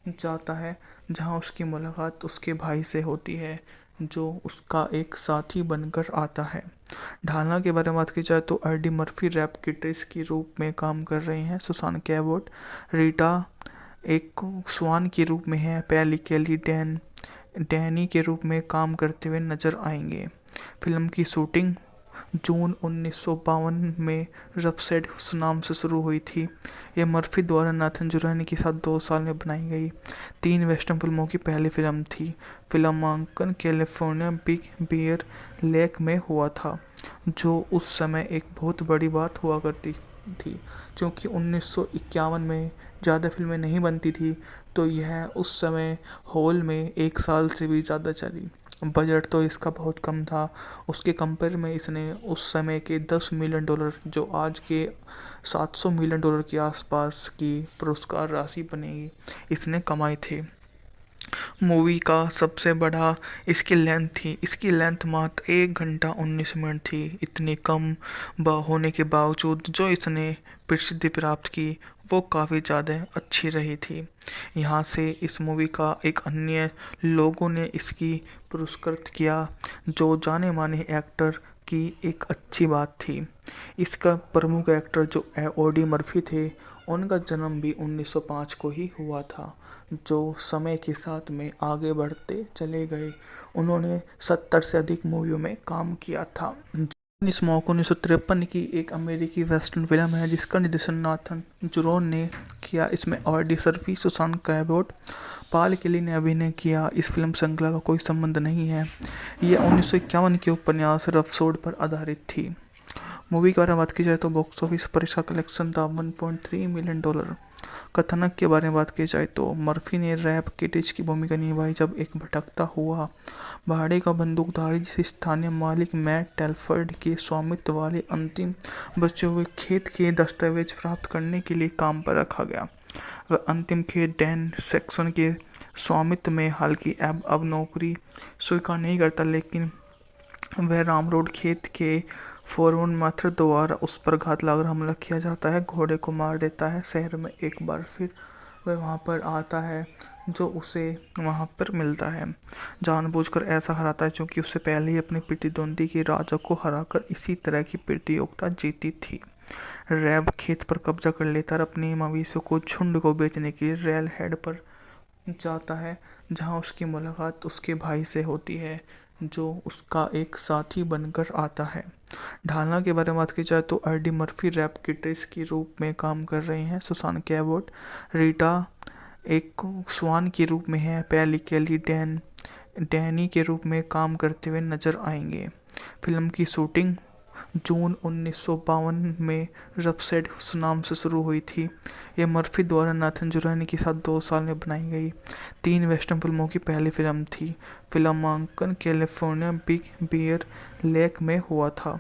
जाता है, जहाँ उसकी मुलाकात उसके भाई से होती है, जो उसका एक साथी बनकर आता है। ढालना के बारे में बात की जाए तो ऑडी मर्फी रैप किटिस के रूप में काम कर रहे हैं। सुसान कैबोट रीटा एक स्वान के रूप में है। पैली केली डैनी के रूप में काम करते हुए नजर आएंगे। फिल्म की शूटिंग जून 1952 में रफसेड नाम से शुरू हुई थी। यह मर्फी द्वारा नाथन जुरैनी के साथ 2 साल में बनाई गई 3 वेस्टर्न फिल्मों की पहली फिल्म थी। फिल्मांकन कैलिफोर्निया बिग बियर लेक में हुआ था, जो उस समय एक बहुत बड़ी बात हुआ करती थी। क्योंकि 1951 में ज़्यादा फिल्में नहीं बनती थी, तो यह उस समय हॉल में 1 साल से भी ज़्यादा चली। बजट तो इसका बहुत कम था। उसके कंपेयर में इसने उस समय के 10 मिलियन डॉलर, जो आज के 700 मिलियन डॉलर के आसपास की पुरस्कार राशि बनेगी, इसने कमाए थे। मूवी का सबसे बड़ा इसकी लेंथ मात्र 1 घंटा 19 मिनट थी। इतनी कम होने के बावजूद जो इसने प्रसिद्धि प्राप्त की, वो काफ़ी ज़्यादा अच्छी रही थी। यहाँ से इस मूवी का एक अन्य लोगों ने इसकी पुरस्कृत किया, जो जाने माने एक्टर की एक अच्छी बात थी। इसका प्रमुख एक्टर जो ऑडी मर्फी थे, उनका जन्म भी 1905 को ही हुआ था, जो समय के साथ में आगे बढ़ते चले गए। उन्होंने 70 से अधिक मूवियों में काम किया था। स्मोक 1953 की एक अमेरिकी वेस्टर्न फिल्म है जिसका निर्देशन नाथन जुरोन ने किया। इसमें ऑडी सर्फी, सुसान कैबोट, पाल केली ने अभिनय किया। इस फिल्म श्रृंखला का कोई संबंध नहीं है। यह 1951 के उपन्यास रफसोड पर आधारित थी। मूवी के बारे में बात की जाए तो बॉक्स ऑफिस पर इसका कलेक्शन था 1.3 मिलियन डॉलर। कथानक के बारे में बात की जाए तो मर्फी ने रैप किटिच की भूमिका निभाई, जब एक भटकता हुआ भाड़े का बंदूकधारी जिसे स्थानीय मालिक मैट टेलफर्ड के स्वामित्व वाले अंतिम बचे हुए खेत के दस्तावेज प्राप्त करने के लिए काम पर रखा गया। वह अंतिम खेत डैन सेक्सन के स्वामित्व में, हालांकि अब नौकरी स्वीकार नहीं करता, लेकिन वह रामरोड खेत के फोरवन माथुर द्वारा उस पर घात लगाकर हमला किया जाता है, घोड़े को मार देता है। शहर में एक बार फिर वह वहाँ पर आता है, जो उसे वहाँ पर मिलता है। जानबूझकर ऐसा हराता है क्योंकि उससे पहले ही अपनी प्रतिद्वंदी के राजा को हराकर इसी तरह की प्रतियोगिता जीती थी। रैब खेत पर कब्जा कर लेता और अपने मवेशियों को झुंड को बेचने के लिए रेल हेड पर जाता है, जहाँ उसकी मुलाकात उसके भाई से होती है, जो उसका एक साथी बनकर आता है। ढालना के बारे में बात की जाए तो ऑडी मर्फी रैप किटिस के रूप में काम कर रहे हैं। सुसान कैबोट रीटा एक स्वान के रूप में है। पैली केली डैनी के रूप में काम करते हुए नजर आएंगे। फिल्म की शूटिंग जून 1952 में रफसेड नाम से शुरू हुई थी। यह मर्फी द्वारा नाथन जुरानी के साथ 2 साल में बनाई गई 3 वेस्टर्न फिल्मों की पहली फिल्म थी। फिल्मांकन कैलिफोर्निया बिग बियर लेक में हुआ था,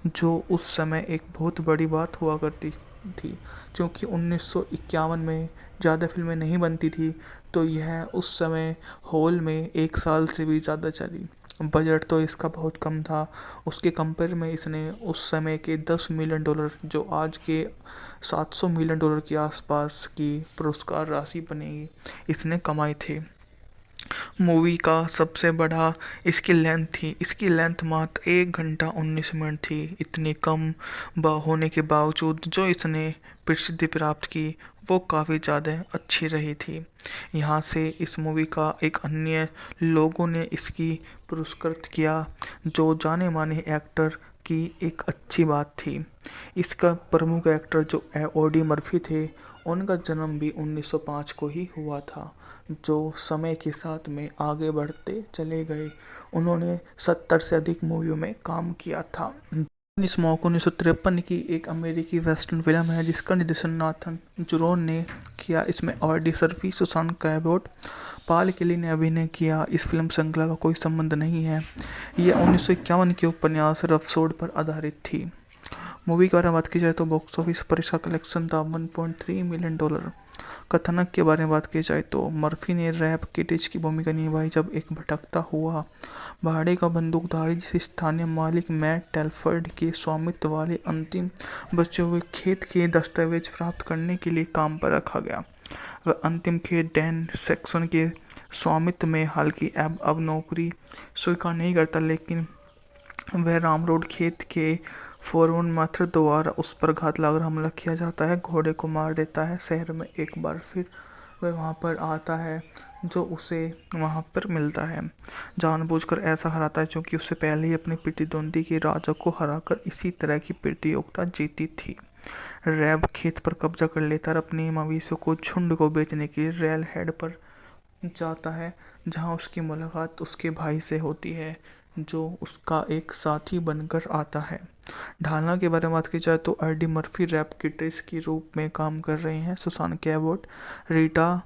जो उस समय एक बहुत बड़ी बात हुआ करती थी। क्योंकि 1951 में ज़्यादा फिल्में नहीं बनती थी, तो यह उस समय हॉल में 1 साल से भी ज़्यादा चली। बजट तो इसका बहुत कम था। उसके कंपेयर में इसने उस समय के 10 मिलियन डॉलर, जो आज के 700 मिलियन डॉलर के आसपास की पुरस्कार राशि बनेगी, इसने कमाए थे। मूवी का सबसे बड़ा इसकी लेंथ मात्र 1 घंटा 19 मिनट थी। इतनी कम होने के बावजूद जो इसने प्रसिद्धि प्राप्त की, वो काफ़ी ज़्यादा अच्छी रही थी। यहाँ से इस मूवी का एक अन्य लोगों ने इसकी पुरस्कृत किया, जो जाने माने एक्टर की एक अच्छी बात थी। इसका प्रमुख एक्टर जो ऑडी मर्फी थे, उनका जन्म भी 1905 को ही हुआ था, जो समय के साथ में आगे बढ़ते चले गए। उन्होंने 70 से अधिक मूवियों में काम किया था। स्मोक 1953 की एक अमेरिकी वेस्टर्न फिल्म है जिसका निर्देशन नाथन जुरोन ने किया। इसमें ऑडी सर्फी, सुसान कैबोट, पाल केली ने अभिनय किया। इस फिल्म श्रृंखला का कोई संबंध नहीं है। यह 1951 के उपन्यास रफसोड पर आधारित थी। मूवी के बारे में बात की जाए तो बॉक्स ऑफिस पर इसका कलेक्शन था 1.3 मिलियन डॉलर। कथानक के बारे में बात की जाए तो मर्फी ने रैप किटिच की भूमिका निभाई, जब एक भटकता हुआ भाड़े का बंदूकधारी जिसे स्थानीय मालिक मैट टेलफर्ड के स्वामित्व वाले अंतिम बचे हुए खेत के दस्तावेज प्राप्त करने के लिए काम पर रखा गया। वह अंतिम खेत डैन सेक्सन के स्वामित्व में, हालांकि अब नौकरी स्वीकार नहीं करता, लेकिन वह रामरोड खेत के फोरवन माथुर द्वारा उस पर घात लगाकर हमला किया जाता है, घोड़े को मार देता है। शहर में एक बार फिर वह वहाँ पर आता है, जो उसे वहाँ पर मिलता है। जानबूझकर ऐसा हराता है क्योंकि उससे पहले ही अपनी प्रतिद्वंदी के राजा को हराकर इसी तरह की प्रतियोगिता जीती थी। रैब खेत पर कब्जा कर लेता और अपने मवेशियों को झुंड को बेचने के लिए रेल हेड पर जाता है, जहाँ उसकी मुलाकात उसके भाई से होती है, जो उसका एक साथी बनकर आता है। ढालना के बारे में बात की जाए तो ऑडी मर्फी रैप किटिस के रूप में काम कर रहे हैं। सुसान कैबोट रीटा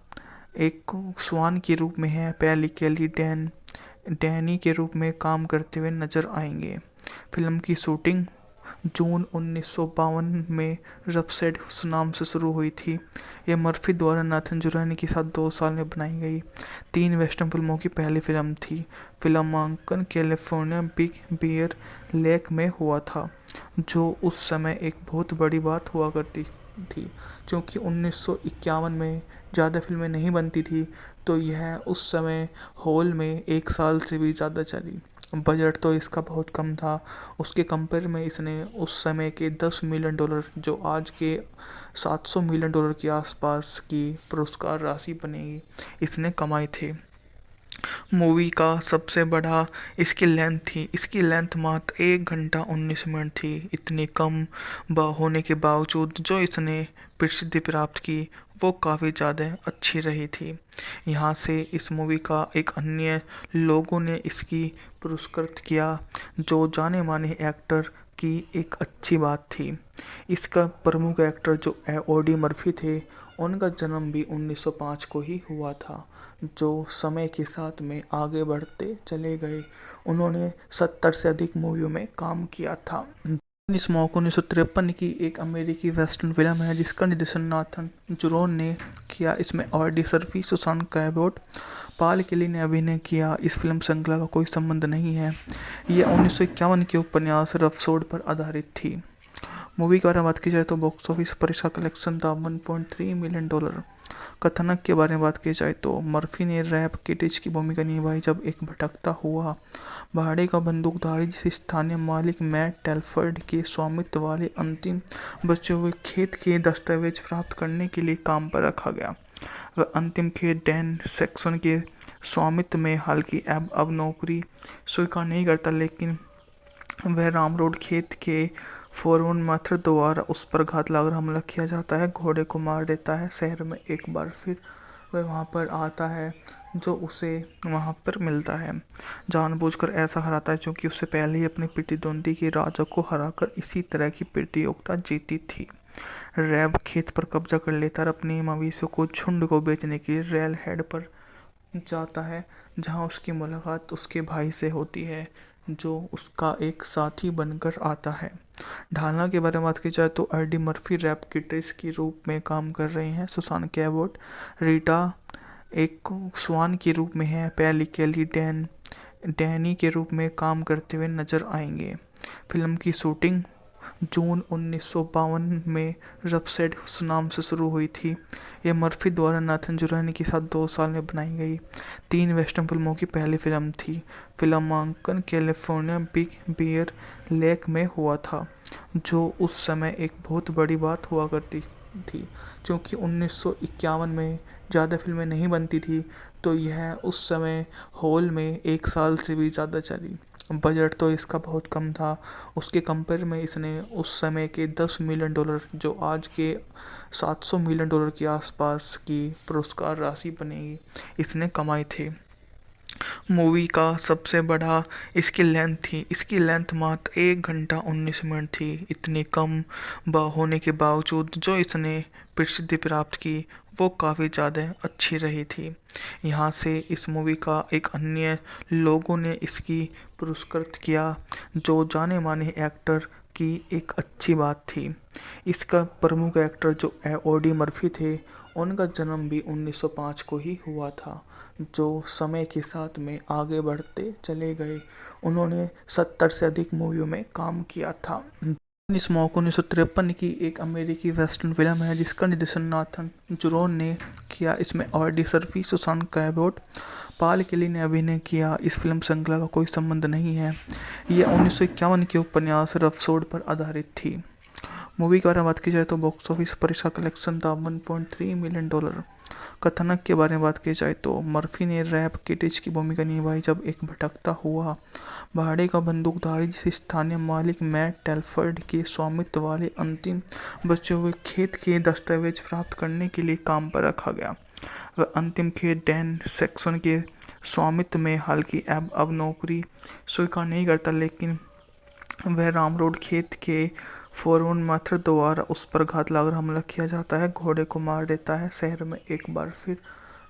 एक स्वान के रूप में है। पैली केली डैनी के रूप में काम करते हुए नजर आएंगे। फिल्म की शूटिंग जून 1952 में रफसेड नाम से शुरू हुई थी। यह मर्फी द्वारा नाथन जुरानी के साथ 2 साल में बनाई गई 3 वेस्टर्न फिल्मों की पहली फिल्म थी। फिल्मांकन कैलिफोर्निया बिग बियर लेक में हुआ था, जो उस समय एक बहुत बड़ी बात हुआ करती थी। क्योंकि 1951 में ज़्यादा फिल्में नहीं बनती थी, तो यह उस समय हॉल में 1 साल से भी ज़्यादा चली। बजट तो इसका बहुत कम था। उसके कंपेयर में इसने उस समय के $10 मिलियन, जो आज के $700 मिलियन के आसपास की पुरस्कार राशि बनेगी, इसने कमाए थे। मूवी का सबसे बड़ा इसकी लेंथ थी। इसकी लेंथ मात्र 1 घंटा 19 मिनट थी। इतनी कम होने के बावजूद जो इसने प्रसिद्धि प्राप्त की, वो काफ़ी ज़्यादा अच्छी रही थी। यहाँ से इस मूवी का एक अन्य लोगों ने इसकी पुरस्कृत किया, जो जाने माने एक्टर की एक अच्छी बात थी। इसका प्रमुख एक्टर जो ऑडी मर्फी थे, उनका जन्म भी 1905 को ही हुआ था, जो समय के साथ में आगे बढ़ते चले गए। उन्होंने 70 से अधिक मूवियों में काम किया था। स्मोक 1953 की एक अमेरिकी वेस्टर्न फिल्म है जिसका निर्देशन नाथन जुरोन ने किया। इसमें ऑडी सर्फी, सुसान कैबोट, पाल केली ने अभिनय किया। इस फिल्म श्रृंखला का कोई संबंध नहीं है। यह 1951 के उपन्यास रफसोड पर आधारित थी। मूवी के बारे में बात की जाए तो बॉक्स ऑफिस पर इसका कलेक्शन था $1.3 मिलियन। कथानक के बारे में बात की जाए तो मर्फी ने रैप किटिज की भूमिका निभाई जब एक भटकता हुआ भाड़े का बंदूकधारी, जिसे स्थानीय मालिक मैट टेलफर्ड के स्वामित्व वाले अंतिम बचे हुए खेत के दस्तावेज प्राप्त करने के लिए काम पर रखा गया। वह अंतिम खेत डैन सेक्सन के स्वामित्व में, हालांकि अब नौकरी स्वीकार नहीं करता, लेकिन वह रामरोड खेत के फोरमैन माथुर द्वारा उस पर घात लगाकर हमला किया जाता है, घोड़े को मार देता है। शहर में एक बार फिर वह वहां पर आता है, जो उसे वहां पर मिलता है। जानबूझकर ऐसा हराता है क्योंकि उससे पहले ही अपने प्रतिद्वंदी के राजा को हराकर इसी तरह की प्रतियोगिता जीती थी। रैब खेत पर कब्जा कर लेता और अपने मवेशियों को झुंड को बेचने के लिए रेल हेड पर जाता है, जहां उसकी मुलाकात उसके भाई से होती है, जो उसका एक साथी बनकर आता है। ढालना के बारे में बात की जाए तो ऑडी मर्फी रैप किट्रेस के रूप में काम कर रहे हैं। सुसान कैबोट रीटा एक स्वान के रूप में है। पैली केली डैनी के रूप में काम करते हुए नजर आएंगे। फिल्म की शूटिंग जून 1952 में रफसेड नाम से शुरू हुई थी। यह मर्फी द्वारा नाथन जुरानी के साथ 2 साल में बनाई गई 3 वेस्टर्न फिल्मों की पहली फिल्म थी। फिल्मांकन कैलिफोर्निया बिग बियर लेक में हुआ था, जो उस समय एक बहुत बड़ी बात हुआ करती थी। क्योंकि 1951 में ज़्यादा फिल्में नहीं बनती थी, तो यह उस समय हॉल में 1 साल से भी ज़्यादा चली। बजट तो इसका बहुत कम था। उसके कंपेयर में इसने उस समय के $10 मिलियन, जो आज के $700 मिलियन के आसपास की पुरस्कार राशि बनेगी, इसने कमाए थे। मूवी का सबसे बड़ा इसकी लेंथ थी। इसकी लेंथ मात्र 1 घंटा 19 मिनट थी। इतनी कम होने के बावजूद जो इसने प्रसिद्धि प्राप्त की, वो काफ़ी ज़्यादा अच्छी रही थी। यहाँ से इस मूवी का एक अन्य लोगों ने इसकी पुरस्कृत किया, जो जाने माने एक्टर की एक अच्छी बात थी। इसका प्रमुख एक्टर जो ऑडी मर्फी थे, उनका जन्म भी 1905 को ही हुआ था, जो समय के साथ में आगे बढ़ते चले गए। उन्होंने 70 से अधिक मूवियों में काम किया था। स्मोक 1953 की एक अमेरिकी वेस्टर्न फिल्म है जिसका निर्देशन नाथन जुरोन ने किया। इसमें ऑडी सर्फी, सुसान कैबोट, पाल केली ने अभिनय किया। इस फिल्म श्रृंखला का कोई संबंध नहीं है। यह 1951 के उपन्यास रफसोड पर आधारित थी। मूवी के बारे में बात की जाए तो बॉक्स ऑफिस पर इसका कलेक्शन था $1.3 मिलियन। कथानक के बारे में बात की जाए तो मर्फी ने रैप किटिज की भूमिका निभाई जब एक भटकता हुआ भाड़े का बंदूकधारी, जिसे स्थानीय मालिक मैट टेलफर्ड के स्वामित्व वाले अंतिम बचे हुए खेत के दस्तावेज प्राप्त करने के लिए काम पर रखा गया। वह अंतिम खेत डैन सेक्सन के स्वामित्व में, हालांकि अब नौकरी स्वीकार नहीं करता, लेकिन वह रामरोड खेत के फोरमैन माथुर द्वारा उस पर घात लगाकर हमला किया जाता है, घोड़े को मार देता है। शहर में एक बार फिर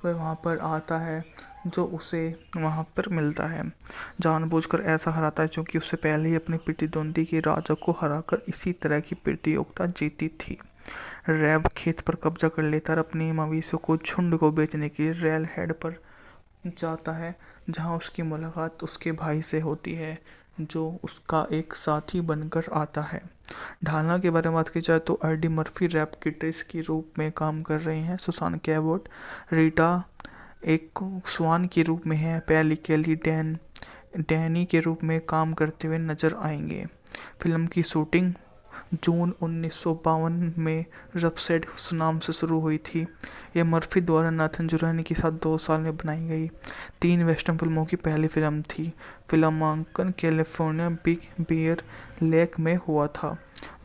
वह वहां पर आता है, जो उसे वहाँ पर मिलता है। जानबूझकर ऐसा हराता है क्योंकि उससे पहले ही अपनी प्रतिद्वंदी के राजा को हराकर इसी तरह की प्रतियोगिता जीती थी। रैब खेत पर कब्जा कर लेता और अपने मवेशियों को झुंड को बेचने के लिए रेल हेड पर जाता है, जहाँ उसकी मुलाकात उसके भाई से होती है, जो उसका एक साथी बनकर आता है। ढालना के बारे में बात की जाए तो एडी मर्फी रैप किटेस के रूप में काम कर रहे हैं। सुसान कैबोट रीटा एक स्वान के रूप में है। पैली केली डैनी के रूप में काम करते हुए नजर आएंगे। फिल्म की शूटिंग जून 1952 में रपसेड नाम से शुरू हुई थी। यह मर्फी द्वारा नाथन जुरानी के साथ 2 साल में बनाई गई 3 वेस्टर्न फिल्मों की पहली फिल्म थी। फिल्मांकन कैलिफोर्निया बिग बियर लेक में हुआ था,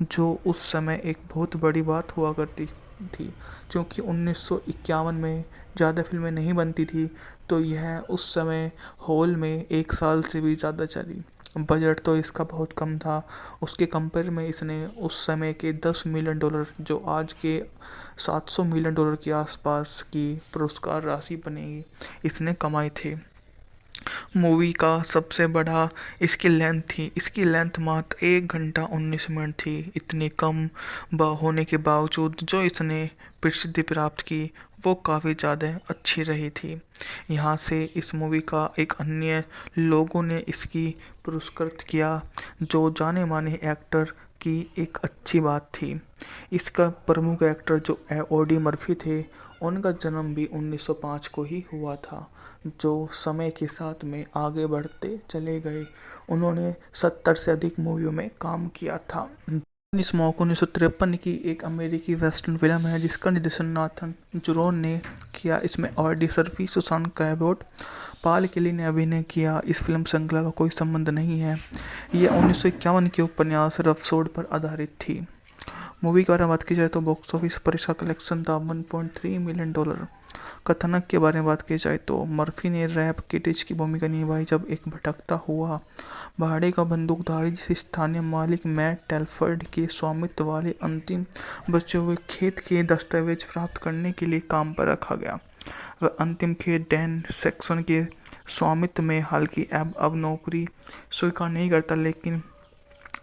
जो उस समय एक बहुत बड़ी बात हुआ करती थी। क्योंकि 1951 में ज़्यादा फिल्में नहीं बनती थी, तो यह उस समय हॉल में 1 साल से भी ज़्यादा चली। बजट तो इसका बहुत कम था। उसके कंपेयर में इसने उस समय के $10 मिलियन, जो आज के $700 मिलियन के आसपास की पुरस्कार राशि बनेगी, इसने कमाए थे। मूवी का सबसे बड़ा इसकी लेंथ थी। इसकी लेंथ मात्र 1 घंटा 19 मिनट थी। इतनी कम होने के बावजूद जो इसने प्रसिद्धि प्राप्त की, वो काफ़ी ज़्यादा अच्छी रही थी। यहाँ से इस मूवी का एक अन्य लोगों ने इसकी पुरस्कृत किया, जो जाने माने एक्टर की एक अच्छी बात थी। इसका प्रमुख एक्टर जो ओडी मर्फी थे, उनका जन्म भी 1905 को ही हुआ था, जो समय के साथ में आगे बढ़ते चले गए। उन्होंने 70 से अधिक मूवियों में काम किया था। स्मोक 1953 की एक अमेरिकी वेस्टर्न फिल्म है जिसका निर्देशन नाथन जुरोन ने किया। इसमें ऑडी सर्फी, सुसान कैबोट, पाल केली ने अभिनय किया। इस फिल्म श्रृंखला का कोई संबंध नहीं है। यह 1951 के उपन्यास रपसोड पर आधारित थी। मूवी के बारे में बात की जाए तो बॉक्स ऑफिस पर इसका कलेक्शन था $1.3 मिलियन। कथानक के बारे में बात की जाए तो मर्फी ने रैप किटिच की भूमिका निभाई जब एक भटकता हुआ भाड़े का बंदूकधारी, जिसे स्थानीय मालिक मैट टेलफर्ड के स्वामित्व वाले अंतिम बचे हुए खेत के दस्तावेज प्राप्त करने के लिए काम पर रखा गया। वह अंतिम खेत डैन सेक्सन के स्वामित्व में, हालांकि अब नौकरी स्वीकार नहीं करता, लेकिन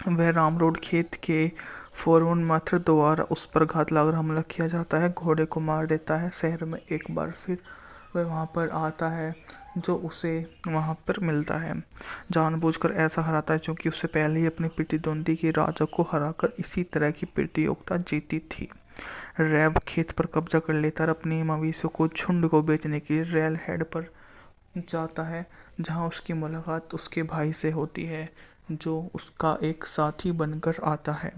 वह रामरोड खेत के फोरमैन माथुर द्वारा उस पर घात लगाकर हमला किया जाता है, घोड़े को मार देता है। शहर में एक बार फिर वह वहाँ पर आता है, जो उसे वहाँ पर मिलता है। जानबूझकर ऐसा हराता है क्योंकि उससे पहले ही अपनी प्रतिद्वंदी के राजा को हराकर इसी तरह की प्रतियोगिता जीती थी। रैब खेत पर कब्जा कर लेता और अपने मवेशियों को झुंड को बेचने के लिए रेल हेड पर जाता है, जहाँ उसकी मुलाकात उसके भाई से होती है, जो उसका एक साथी बनकर आता है।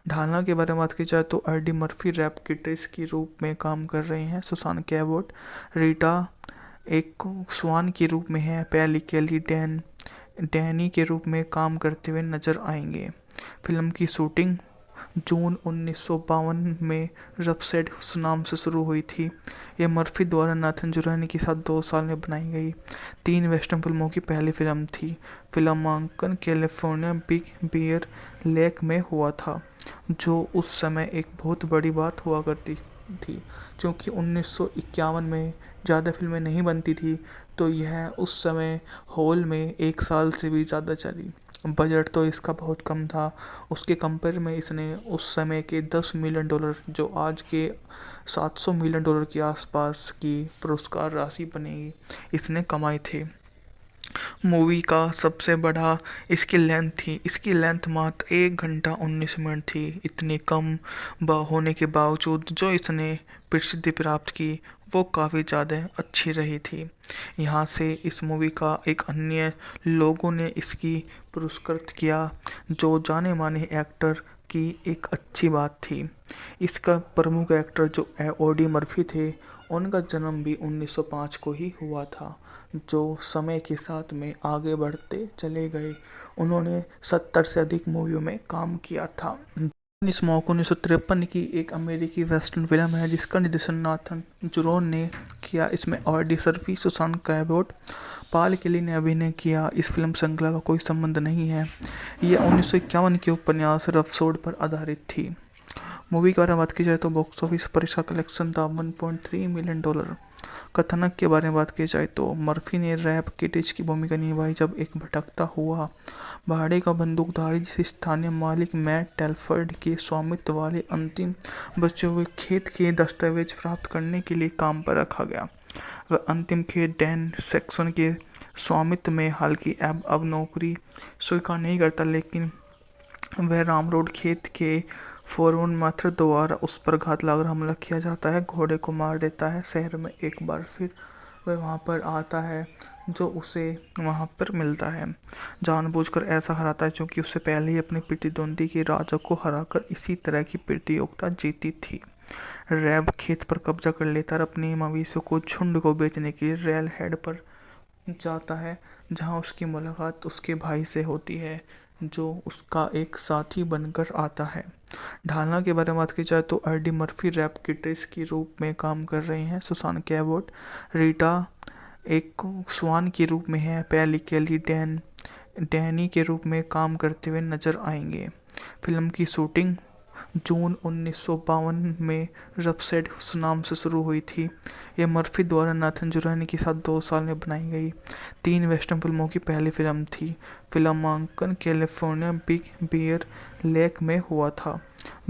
ढालना के बारे में बात की जाए तो एडी मर्फी रैप किटेस के रूप में काम कर रहे हैं। सुसान कैबोट रीटा एक स्वान के रूप में है। पैली केली डैनी के रूप में काम करते हुए नजर आएंगे। फिल्म की शूटिंग जून 1952 में रपसेड नाम से शुरू हुई थी। यह मर्फी द्वारा नाथन जुरानी के साथ 2 साल में बनाई गई 3 वेस्टर्न फिल्मों की पहली फिल्म थी। फिल्मांकन कैलिफोर्निया बिग बियर लेक में हुआ था, जो उस समय एक बहुत बड़ी बात हुआ करती थी। क्योंकि 1951 में ज़्यादा फिल्में नहीं बनती थी, तो यह उस समय हॉल में 1 साल से भी ज़्यादा चली। बजट तो इसका बहुत कम था। उसके कंपेयर में इसने उस समय के $10 मिलियन, जो आज के $700 मिलियन के आसपास की पुरस्कार राशि बनेगी, इसने कमाए थे। मूवी का सबसे बड़ा इसकी लेंथ थी। इसकी लेंथ मात्र 1 घंटा 19 मिनट थी। इतनी कम होने के बावजूद जो इसने प्रसिद्धि प्राप्त की, वो काफ़ी ज़्यादा अच्छी रही थी। यहाँ से इस मूवी का एक अन्य लोगों ने इसकी पुरस्कृत किया, जो जाने माने एक्टर की एक अच्छी बात थी। इसका प्रमुख एक्टर जो ओडी मर्फी थे, उनका जन्म भी 1905 को ही हुआ था, जो समय के साथ में आगे बढ़ते चले गए। उन्होंने 70 से अधिक मूवियों में काम किया था। स्मोक 1953 की एक अमेरिकी वेस्टर्न फिल्म है जिसका निर्देशन नाथन जुरोन ने किया। इसमें ऑडी सर्फी, सुसान कैबोट, पाल केली ने अभिनय किया। इस फिल्म श्रृंखला का कोई संबंध नहीं है। यह 1951 के उपन्यास रपसोड पर आधारित थी। मूवी के बारे में बात की जाए तो बॉक्स ऑफिस पर इसका कलेक्शन था $1.3 मिलियन। कथानक के बारे में बात की जाए तो मर्फी ने रैप किटिच की भूमिका निभाई जब एक भटकता हुआ भाड़े का बंदूकधारी जिसे स्थानीय मालिक मैट टेलफर्ड के स्वामित्व वाले अंतिम बचे हुए खेत के दस्तावेज प्राप्त करने के लिए काम पर रखा गया। वह अंतिम खेत डैन सैक्सन के स्वामित्व में, हालांकि अब नौकरी स्वीकार नहीं करता, लेकिन वह रामरोड खेत के फोरमैन माथुर द्वारा उस पर घात लगाकर हमला किया जाता है, घोड़े को मार देता है। शहर में एक बार फिर वह वहां पर आता है जो उसे वहां पर मिलता है, जानबूझकर ऐसा हराता है क्योंकि उससे पहले ही अपने प्रतिद्वंदी के राजा को हराकर इसी तरह की प्रतियोगिता जीती थी। रैब खेत पर कब्जा कर लेता और अपने मवेशियों को झुंड को बेचने के लिए रेल हेड पर जाता है, जहां उसकी मुलाकात उसके भाई से होती है जो उसका एक साथी बनकर आता है। ढालना के बारे में बात की जाए तो एडी मर्फी रैप किट्रेस के रूप में काम कर रहे हैं। सुसान कैबोट रीटा एक स्वान के रूप में है। पैली केली डैनी के रूप में काम करते हुए नजर आएंगे। फिल्म की शूटिंग जून 1952 में रफसेट नाम से शुरू हुई थी। यह मर्फी द्वारा नाथन जुरानी के साथ 2 साल में बनाई गई 3 वेस्टर्न फिल्मों की पहली फिल्म थी। फिल्मांकन कैलिफोर्निया बिग बियर लेक में हुआ था,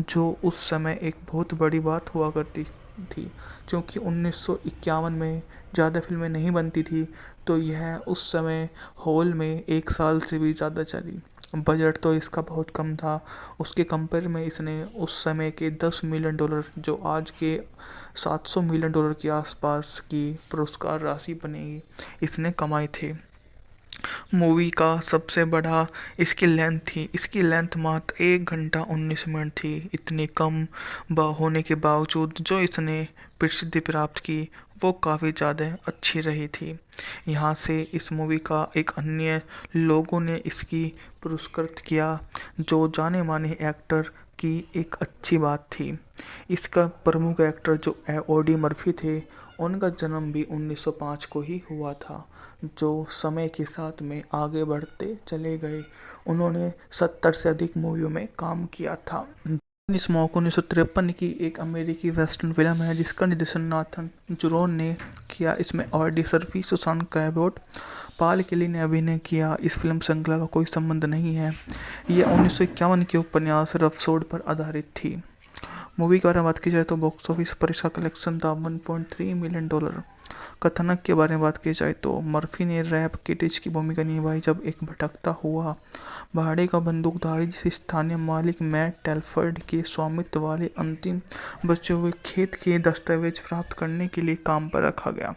जो उस समय एक बहुत बड़ी बात हुआ करती थी। क्योंकि 1951 में ज़्यादा फिल्में नहीं बनती थी, तो यह उस समय हॉल में 1 साल से भी ज़्यादा चली। बजट तो इसका बहुत कम था, उसके कंपेयर में इसने उस समय के $10 मिलियन, जो आज के $700 मिलियन के आसपास की पुरस्कार राशि बनेगी, इसने कमाए थे। मूवी का सबसे बड़ा इसकी लेंथ थी। इसकी लेंथ मात्र 1 घंटा 19 मिनट थी। इतनी कम होने के बावजूद जो इसने प्रसिद्धि प्राप्त की वो काफ़ी ज़्यादा अच्छी रही थी। यहाँ से इस मूवी का एक अन्य लोगों ने इसकी पुरस्कृत किया, जो जाने माने एक्टर की एक अच्छी बात थी। इसका प्रमुख एक्टर जो ओडी मर्फी थे, उनका जन्म भी 1905 को ही हुआ था, जो समय के साथ में आगे बढ़ते चले गए। उन्होंने 70 से अधिक मूवियों में काम किया था। स्मोक 1953 की एक अमेरिकी वेस्टर्न फिल्म है जिसका निर्देशन नाथन जुरोन ने किया। इसमें ऑडी सर्फी, सुसान कैबोट, पाल केली ने अभिनय किया। इस फिल्म श्रृंखला का कोई संबंध नहीं है। यह 1951 के उपन्यास रफसोड पर आधारित थी। मूवी के बारे में बात की जाए तो बॉक्स ऑफिस पर इसका कलेक्शन था $1.3 मिलियन। कथानक के बारे में बात की जाए तो मर्फी ने रैप किटिच की भूमिका निभाई जब एक भटकता हुआ भाड़े का बंदूकधारी जिसे स्थानीय मालिक मैट टेलफर्ड के स्वामित्व वाले अंतिम बचे हुए खेत के दस्तावेज प्राप्त करने के लिए काम पर रखा गया।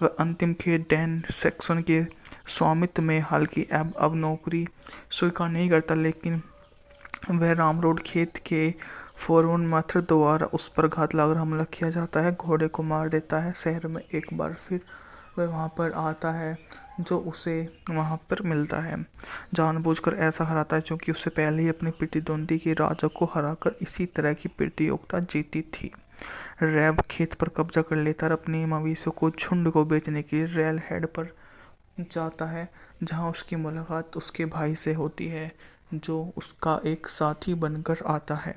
वह अंतिम खेत डैन सैक्सन के स्वामित्व में, हालांकि अब नौकरी स्वीकार नहीं करता, लेकिन वह रामरोड खेत के फोरमैन माथुर द्वारा उस पर घात लगाकर हमला किया जाता है, घोड़े को मार देता है। शहर में एक बार फिर वह वहां पर आता है जो उसे वहां पर मिलता है, जानबूझकर ऐसा हराता है क्योंकि उससे पहले ही अपने प्रतिद्वंदी के राजा को हराकर इसी तरह की प्रतियोगिता जीती थी। रैब खेत पर कब्जा कर लेता और अपने मवेशियों को झुंड को बेचने के लिए रेल हेड पर जाता है, जहां उसकी मुलाकात उसके भाई से होती है जो उसका एक साथी बनकर आता है।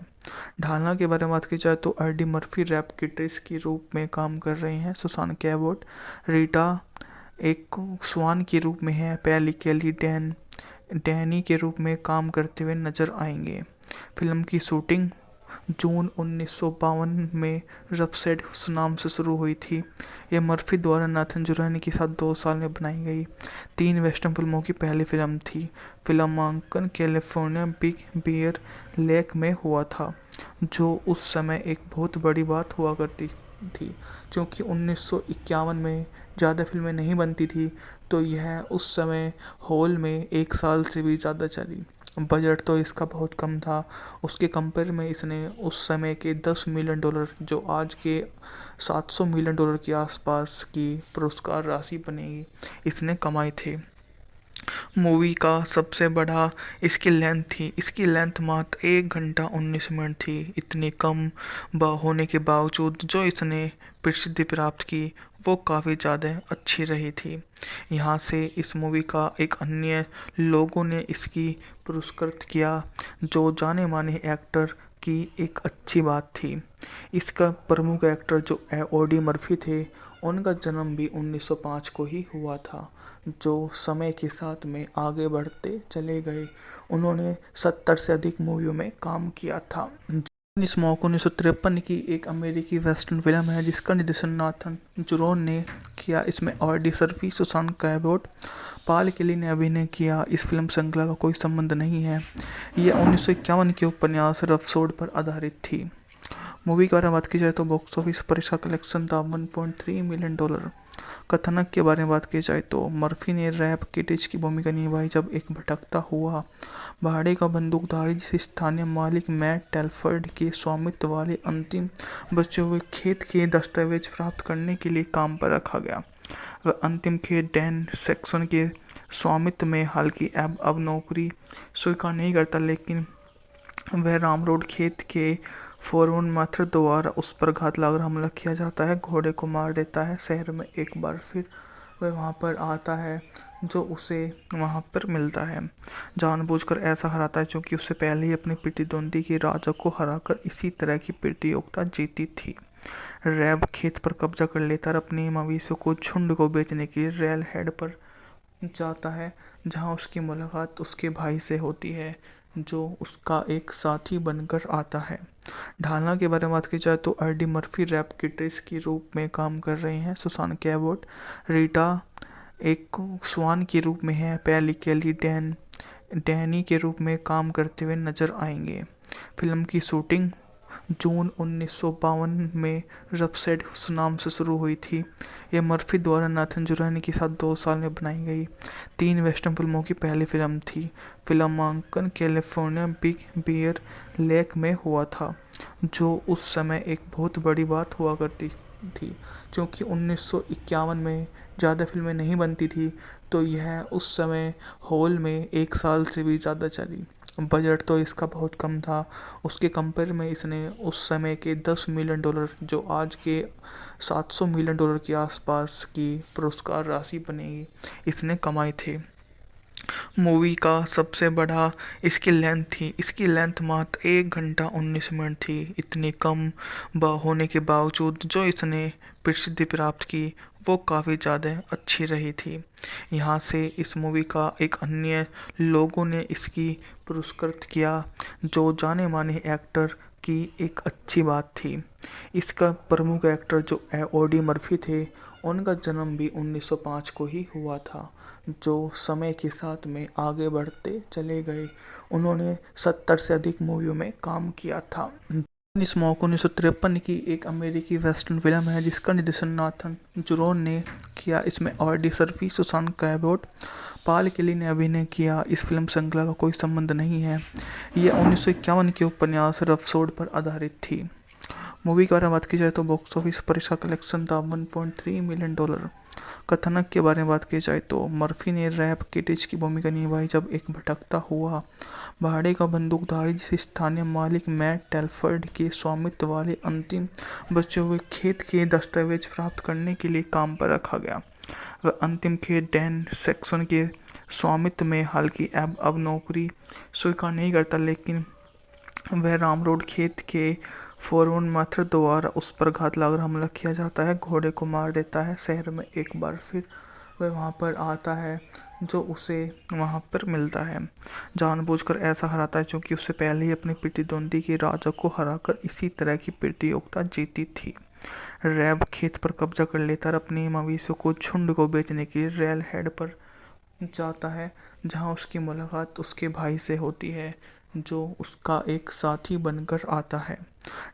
ढालना के बारे में बात की जाए तो एडी मर्फी रैप किट्रेस के रूप में काम कर रहे हैं। सुसान कैबोट रीटा एक स्वान के रूप में है। पैली केली डैनी के रूप में काम करते हुए नजर आएंगे। फिल्म की शूटिंग जून 1952 में रफसेट नाम से शुरू हुई थी। यह मर्फी द्वारा नाथन जुरानी के साथ 2 साल में बनाई गई 3 वेस्टर्न फिल्मों की पहली फिल्म थी। फिल्मांकन कैलिफोर्निया बिग बियर लेक में हुआ था, जो उस समय एक बहुत बड़ी बात हुआ करती थी। क्योंकि 1951 में ज़्यादा फिल्में नहीं बनती थी, तो यह उस समय हॉल में 1 साल से भी ज़्यादा चली। बजट तो इसका बहुत कम था, उसके कंपेयर में इसने उस समय के $10 मिलियन, जो आज के $700 मिलियन के आसपास की पुरस्कार राशि बनेगी, इसने कमाए थे। मूवी का सबसे बड़ा इसकी लेंथ थी। इसकी लेंथ मात्र 1 घंटा 19 मिनट थी। इतनी कम होने के बावजूद जो इसने प्रसिद्धि प्राप्त की वो काफ़ी ज़्यादा अच्छी रही थी। यहाँ से इस मूवी का एक अन्य लोगों ने इसकी पुरस्कृत किया, जो जाने माने एक्टर की एक अच्छी बात थी। इसका प्रमुख एक्टर जो ऑडी मर्फी थे, उनका जन्म भी 1905 को ही हुआ था, जो समय के साथ में आगे बढ़ते चले गए। उन्होंने 70 से अधिक मूवियों में काम किया था। स्मोक 1953 की एक अमेरिकी वेस्टर्न फिल्म है जिसका निर्देशन नाथन जुरोन ने किया। इसमें ऑडी सर्फी, सुसान कैबोट, पाल केली ने अभिनय किया। इस फिल्म श्रृंखला का कोई संबंध नहीं है। यह 1951 के उपन्यास रफसोड पर आधारित थी। मूवी के बारे में बात की जाए तो बॉक्स ऑफिस पर इसका कलेक्शन था $1.3 मिलियन। कथानक के बारे में बात की जाए तो मर्फी ने रैप किटिच की भूमिका निभाई जब एक भटकता हुआ भाड़े का बंदूकधारी जिसे स्थानीय मालिक मैट टेलफर्ड के स्वामित्व वाले अंतिम बचे हुए खेत के दस्तावेज प्राप्त करने के लिए काम पर रखा गया। वह अंतिम खेत डैन सेक्सन के स्वामित्व में, हालांकि अब नौकरी स्वीकार नहीं करता, लेकिन वह रामरोड खेत के फोरवन माथुर द्वारा उस पर घात लगाकर हमला किया जाता है, घोड़े को मार देता है। शहर में एक बार फिर वह वहाँ पर आता है जो उसे वहाँ पर मिलता है। जानबूझकर ऐसा हराता है क्योंकि उससे पहले ही अपनी प्रतिद्वंदी के राजा को हराकर इसी तरह की प्रतियोगिता जीती थी। रैब खेत पर कब्जा कर लेता और अपने मवेशियों को झुंड को बेचने के लिए रेल हेड पर जाता है, जहाँ उसकी मुलाकात उसके भाई से होती है जो उसका एक साथी बनकर आता है। ढालना के बारे में बात की जाए तो ऑडी मर्फी रैप किट्रेस के रूप में काम कर रहे हैं। सुसान कैबोट रीटा एक स्वान के रूप में है। पैली केली डैनी के रूप में काम करते हुए नजर आएंगे। फिल्म की शूटिंग जून 1952 में रफसेड नाम से शुरू हुई थी। यह मर्फी द्वारा नाथन जुरानी के साथ 2 साल में बनाई गई 3 वेस्टर्न फिल्मों की पहली फिल्म थी। फिल्मांकन कैलिफोर्निया बिग बियर लेक में हुआ था, जो उस समय एक बहुत बड़ी बात हुआ करती थी। क्योंकि 1951 में ज़्यादा फिल्में नहीं बनती थी, तो यह उस समय हॉल में 1 साल से भी ज़्यादा चली। बजट तो इसका बहुत कम था। उसके कंपेयर में इसने उस समय के $10 मिलियन, जो आज के $700 मिलियन के आसपास की पुरस्कार राशि बनेगी, इसने कमाए थे। मूवी का सबसे बड़ा इसकी लेंथ थी। इसकी लेंथ मात्र 1 घंटा 19 मिनट थी। इतनी कम होने के बावजूद जो इसने प्रसिद्धि प्राप्त की वो काफ़ी ज़्यादा अच्छी रही थी। यहाँ से इस मूवी का एक अन्य लोगों ने इसकी पुरस्कृत किया, जो जाने माने एक्टर की एक अच्छी बात थी। इसका प्रमुख एक्टर जो ऑडी मर्फी थे, उनका जन्म भी 1905 को ही हुआ था, जो समय के साथ में आगे बढ़ते चले गए। उन्होंने 70 से अधिक मूवियों में काम किया था। स्मोक 1953 की एक अमेरिकी वेस्टर्न फिल्म है जिसका निर्देशन नाथन जुरोन ने किया। इसमें ऑडी सर्फी, सुसान कैबोट, पाल केली ने अभिनय किया। इस फिल्म श्रृंखला का कोई संबंध नहीं है। यह 1951 के उपन्यास रफसोड पर आधारित थी। मूवी के बारे में बात की जाए तो बॉक्स ऑफिस पर इसका कलेक्शन था $1.3 मिलियन। कथानक के बारे में बात की जाए तो मर्फी ने रैप किटिच की भूमिका निभाई जब एक भटकता हुआ भाड़े का बंदूकधारी जिसे स्थानीय मालिक मैट टेलफर्ड के स्वामित्व वाले अंतिम बचे हुए खेत के दस्तावेज प्राप्त करने के लिए काम पर रखा गया। वह अंतिम खेत डैन सेक्सन के स्वामित्व में, हालांकि अब नौकरी स्वीकार नहीं करता, लेकिन वह रामरोड खेत के फोरवन माथुर द्वारा उस पर घात लगाकर हमला किया जाता है, घोड़े को मार देता है। शहर में एक बार फिर वह वहाँ पर आता है जो उसे वहाँ पर मिलता है। जानबूझकर ऐसा हराता है क्योंकि उससे पहले ही अपनी प्रतिद्वंदी के राजा को हराकर इसी तरह की प्रतियोगिता जीती थी। रैब खेत पर कब्जा कर लेता और अपने मवेशियों को झुंड को बेचने के लिए रेल हेड पर जाता है, जहाँ उसकी मुलाकात उसके भाई से होती है, जो उसका एक साथी बनकर आता है।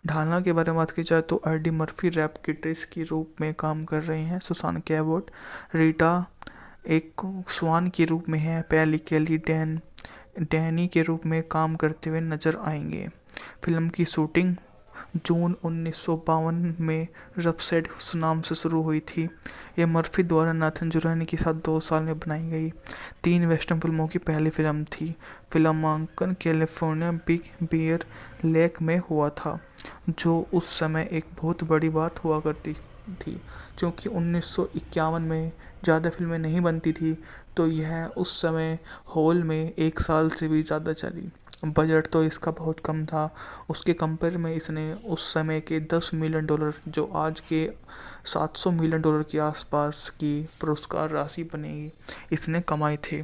ढालना के बारे में बात की जाए तो ऑडी मर्फी रैप किट्रेस के रूप में काम कर रहे हैं। सुसान कैबोट रीटा एक स्वान के रूप में है। पैली केली डैनी के रूप में काम करते हुए नजर आएंगे। फिल्म की शूटिंग जून 1952 में रफसेड नाम से शुरू हुई थी। यह मर्फी द्वारा नाथन जुरानी के साथ 2 साल में बनाई गई 3 वेस्टर्न फिल्मों की पहली फिल्म थी। फिल्मांकन कैलिफोर्निया बिग बियर लेक में हुआ था, जो उस समय एक बहुत बड़ी बात हुआ करती थी। क्योंकि 1951 में ज़्यादा फिल्में नहीं बनती थी, तो यह उस समय हॉल में 1 साल से भी ज़्यादा चली। बजट तो इसका बहुत कम था। उसके कंपेयर में इसने उस समय के 10 मिलियन डॉलर, जो आज के 700 मिलियन डॉलर के आसपास की पुरस्कार राशि बनेगी, इसने कमाए थे।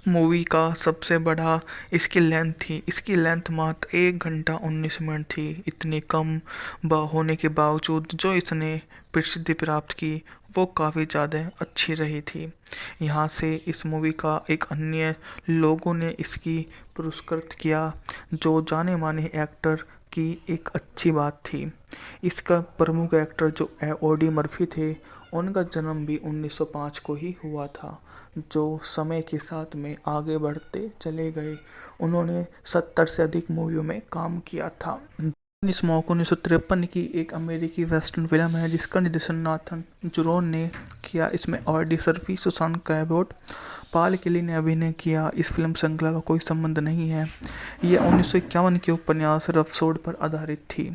मूवी का सबसे बड़ा इसकी लेंथ थी। इसकी लेंथ मात्र 1 घंटा 19 मिनट थी। इतनी कम होने के बावजूद जो इसने प्रसिद्धि प्राप्त की वो काफ़ी ज़्यादा अच्छी रही थी। यहाँ से इस मूवी का एक अन्य लोगों ने इसकी पुरस्कृत किया, जो जाने माने एक्टर की एक अच्छी बात थी। इसका प्रमुख एक्टर जो ऑडी मर्फी थे, उनका जन्म भी 1905 को ही हुआ था, जो समय के साथ में आगे बढ़ते चले गए। उन्होंने 70 से अधिक मूवियों में काम किया था। स्मोक 1953 की एक अमेरिकी वेस्टर्न फिल्म है जिसका निर्देशन नाथन जुरोन ने किया। इसमें ऑडी सर्फी, सुसान कैबोट, पाल केली ने अभिनय किया। इस फिल्म श्रृंखला का कोई संबंध नहीं है। यह 1951 के उपन्यास रफसोड पर आधारित थी।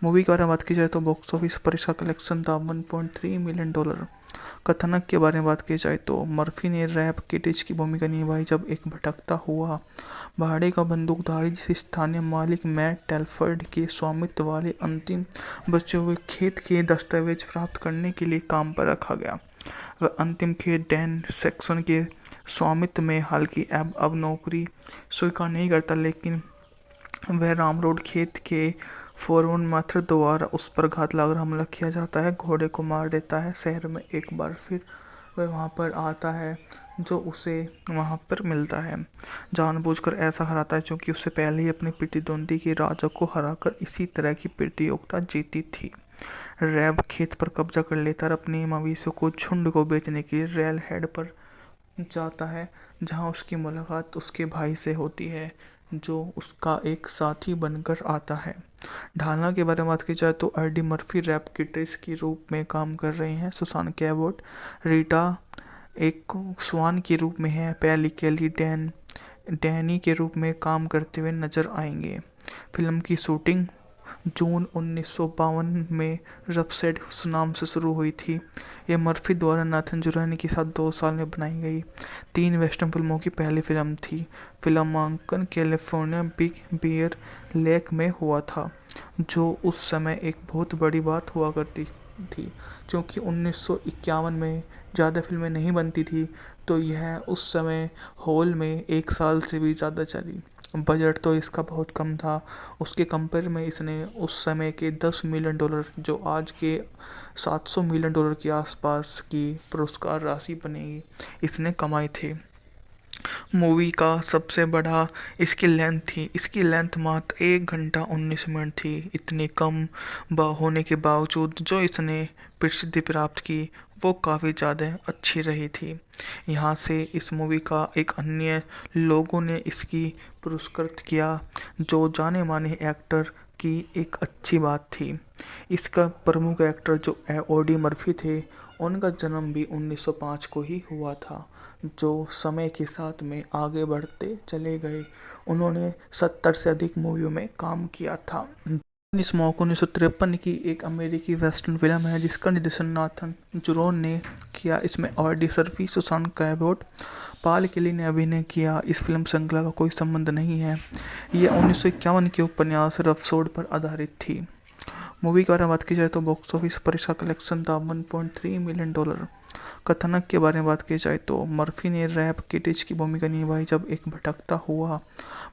मूवी के बारे में बात की जाए तो बॉक्स ऑफिस पर इसका कलेक्शन था $1.3 मिलियन। कथानक के बारे में बात की जाए तो मर्फी ने रैप किटिच की भूमिका निभाई जब एक भटकता हुआ भाड़े का बंदूकधारी, जिसे स्थानीय मालिक मैट टेलफर्ड के स्वामित्व वाले अंतिम बचे हुए खेत के दस्तावेज प्राप्त करने के लिए काम पर रखा गया। वह अंतिम खेत डैन सैक्सन के स्वामित्व में, हालांकि अब नौकरी स्वीकार नहीं करता, लेकिन वह रामरोड खेत के फोरमैन माथुर द्वारा उस पर घात लगाकर हमला किया जाता है, घोड़े को मार देता है। शहर में एक बार फिर वह वहां पर आता है, जो उसे वहां पर मिलता है। जानबूझकर ऐसा हराता है क्योंकि उससे पहले ही अपने प्रतिद्वंदी के राजा को हराकर इसी तरह की प्रतियोगिता जीती थी। रैब खेत पर कब्जा कर लेता और अपने मवेशियों को झुंड को बेचने के लिए रेल हेड पर जाता है, जहां उसकी मुलाकात उसके भाई से होती है, जो उसका एक साथी बनकर आता है। ढालना के बारे में बात की जाए तो एडी मर्फी रैप किट्रेस के रूप में काम कर रहे हैं। सुसान कैबोट रीटा एक स्वान के रूप में है। पैली केली डैनी के रूप में काम करते हुए नजर आएंगे। फिल्म की शूटिंग जून 1952 में रफसेड नाम से शुरू हुई थी। यह मर्फी द्वारा नाथन जुरानी के साथ 2 साल में बनाई गई 3 वेस्टर्न फिल्मों की पहली फिल्म थी। फिल्मांकन कैलिफोर्निया बिग बियर लेक में हुआ था, जो उस समय एक बहुत बड़ी बात हुआ करती थी, क्योंकि 1951 में ज़्यादा फिल्में नहीं बनती थी, तो यह उस समय हॉल में 1 साल से भी ज़्यादा चली। बजट तो इसका बहुत कम था। उसके कंपेयर में इसने उस समय के 10 मिलियन डॉलर, जो आज के 700 मिलियन डॉलर के आसपास की पुरस्कार राशि बनेगी, इसने कमाए थे। मूवी का सबसे बड़ा इसकी लेंथ थी। इसकी लेंथ मात्र 1 घंटा 19 मिनट थी। इतनी कम होने के बावजूद जो इसने प्रसिद्धि प्राप्त की वो काफ़ी ज़्यादा अच्छी रही थी। यहाँ से इस मूवी का एक अन्य लोगों ने इसकी पुरस्कृत किया, जो जाने माने एक्टर की एक अच्छी बात थी। इसका प्रमुख एक्टर जो ऑडी मर्फी थे, उनका जन्म भी 1905 को ही हुआ था, जो समय के साथ में आगे बढ़ते चले गए। उन्होंने 70 से अधिक मूवियों में काम किया था। स्मोक 1953 की एक अमेरिकी वेस्टर्न फिल्म है जिसका निर्देशन नाथन जुरोन ने किया। इसमें ऑडी सर्फी, सुसान कैबोट, पाल केली ने अभिनय किया। इस फिल्म श्रृंखला का कोई संबंध नहीं है। यह 1951 के उपन्यास रफसोड पर आधारित थी। मूवी के बारे में बात की जाए तो बॉक्स ऑफिस पर इसका कलेक्शन था $1.3 मिलियन। कथानक के बारे में बात की जाए तो मर्फी ने रैप किटिच की भूमिका निभाई जब एक भटकता हुआ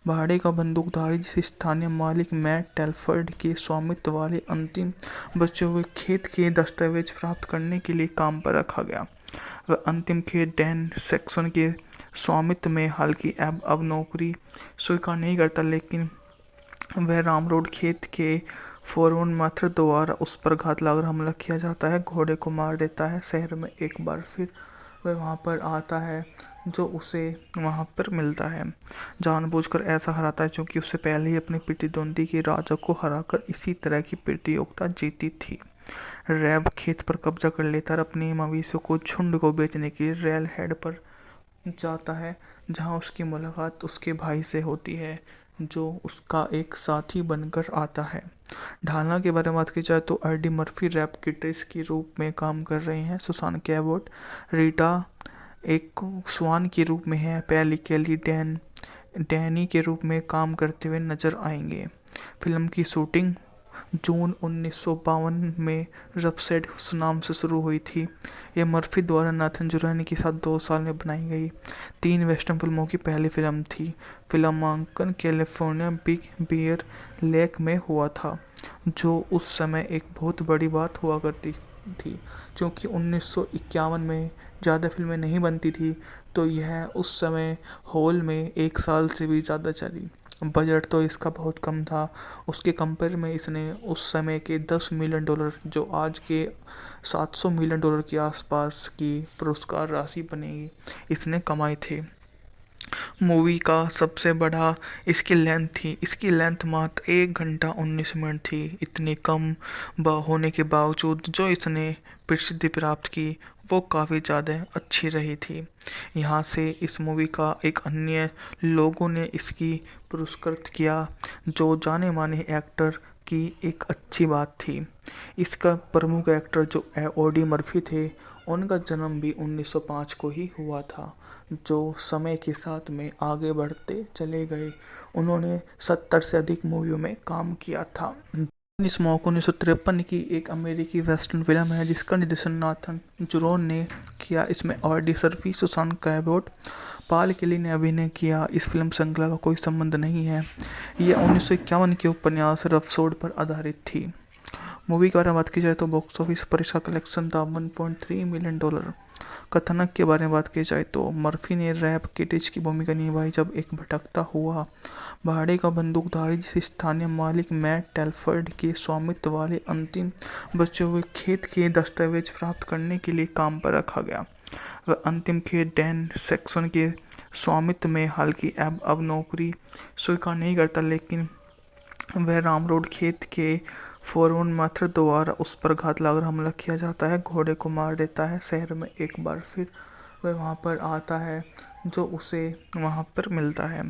भाड़े का बंदूकधारी, जिसे स्थानीय मालिक मैट टेलफर्ड के स्वामित्व वाले अंतिम बचे हुए खेत के दस्तावेज प्राप्त करने के लिए काम पर रखा गया। वह अंतिम खेत डैन सैक्सन के स्वामित्व में, हालांकि अब नौकरी स्वीकार नहीं करता, लेकिन वह रामरोड खेत के फोरमैन माथुर द्वारा उस पर घात लगाकर हमला किया जाता है, घोड़े को मार देता है। शहर में एक बार फिर वह वहां पर आता है, जो उसे वहां पर मिलता है। जानबूझकर ऐसा हराता है क्योंकि उससे पहले ही अपने प्रतिद्वंदी के राजा को हराकर इसी तरह की प्रतियोगिता जीती थी। रैब खेत पर कब्जा कर लेता और अपने मवेशियों को झुंड को बेचने के लिए रेल हेड पर जाता है, जहां उसकी मुलाकात उसके भाई से होती है, जो उसका एक साथी बनकर आता है। ढालना के बारे में बात की जाए तो एडी मर्फी रैप किट्रेस के रूप में काम कर रहे हैं। सुसान कैबोट रीटा एक स्वान के रूप में है। पैली केली डैनी के रूप में काम करते हुए नजर आएंगे। फिल्म की शूटिंग जून 1952 में रफसेड नाम से शुरू हुई थी। यह मर्फी द्वारा नाथन जुरानी के साथ 2 साल में बनाई गई 3 वेस्टर्न फिल्मों की पहली फिल्म थी। फिल्मांकन कैलिफोर्निया बिग बियर लेक में हुआ था, जो उस समय एक बहुत बड़ी बात हुआ करती थी। क्योंकि 1951 में ज़्यादा फिल्में नहीं बनती थी, तो यह उस समय हॉल में 1 साल से भी ज़्यादा चली। बजट तो इसका बहुत कम था। उसके कंपेयर में इसने उस समय के $10 मिलियन, जो आज के $700 मिलियन के आसपास की पुरस्कार राशि बनेगी, इसने कमाए थे। मूवी का सबसे बड़ा इसकी लेंथ थी। इसकी लेंथ मात्र 1 घंटा 19 मिनट थी। इतनी कम होने के बावजूद जो इसने प्रसिद्धि प्राप्त की, वो काफ़ी ज़्यादा अच्छी रही थी। यहाँ से इस मूवी का एक अन्य लोगों ने इसकी पुरस्कृत किया, जो जाने माने एक्टर की एक अच्छी बात थी। इसका प्रमुख एक्टर जो ऑडी मर्फी थे, उनका जन्म भी 1905 को ही हुआ था, जो समय के साथ में आगे बढ़ते चले गए। उन्होंने 70 से अधिक मूवियों में काम किया था। स्मोक 1953 की एक अमेरिकी वेस्टर्न फिल्म है जिसका निर्देशन नाथन जुरोन ने किया। इसमें ऑडी सर्फी, सुसान कैबोट, पाल केली ने अभिनय किया। इस फिल्म श्रृंखला का कोई संबंध नहीं है। यह 1951 के उपन्यास रफसोड पर आधारित थी। मूवी के बारे में बात की जाए तो बॉक्स ऑफिस पर इसका कलेक्शन था $1.3 मिलियन। कथानक के बारे में बात की जाए तो मर्फी ने रैप किटिज की भूमिका निभाई जब एक भटकता हुआ भाड़े का बंदूकधारी, जिसे स्थानीय मालिक मैट टेलफर्ड के स्वामित्व वाले अंतिम बचे हुए खेत के दस्तावेज प्राप्त करने के लिए काम पर रखा गया। वह अंतिम खेत डैन सेक्सन के स्वामित्व में, हालांकि अब नौकरी स्वीकार नहीं करता, लेकिन वह रामरोड खेत के फोरमैन माथुर द्वारा उस पर घात लगाकर हमला किया जाता है, घोड़े को मार देता है। शहर में एक बार फिर वह वहां पर आता है, जो उसे वहां पर मिलता है।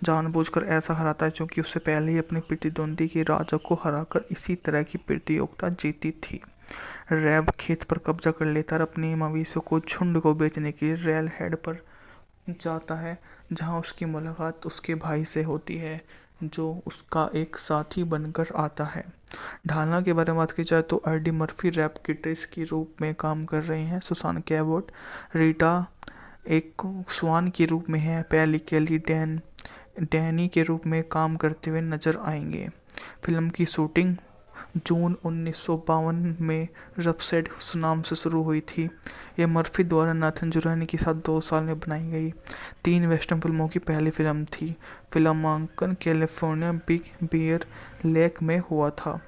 जानबूझकर ऐसा हराता है क्योंकि उससे पहले ही अपनी प्रतिद्वंदी के राजा को हराकर इसी तरह की प्रतियोगिता जीती थी। रैब खेत पर कब्जा कर लेता है, अपने मवेशियों को झुंड को बेचने के लिए रेल हेड पर जाता है, जहां उसकी मुलाकात उसके भाई से होती है, जो उसका एक साथी बनकर आता है। ढालना के बारे में बात की जाए तो ऑडी मर्फी रैप किटिस के रूप में काम कर रहे हैं। सुसान कैबोट रीटा एक स्वान के रूप में है। पैली केली डैनी के रूप में काम करते हुए नजर आएंगे। फिल्म की शूटिंग जून 1952 में रफसेड नाम से शुरू हुई थी। यह मर्फी द्वारा नाथन जुरानी के साथ 2 साल में बनाई गई 3 वेस्टर्न फिल्मों की पहली फिल्म थी। फिल्मांकन कैलिफोर्निया बिग बियर लेक में हुआ था,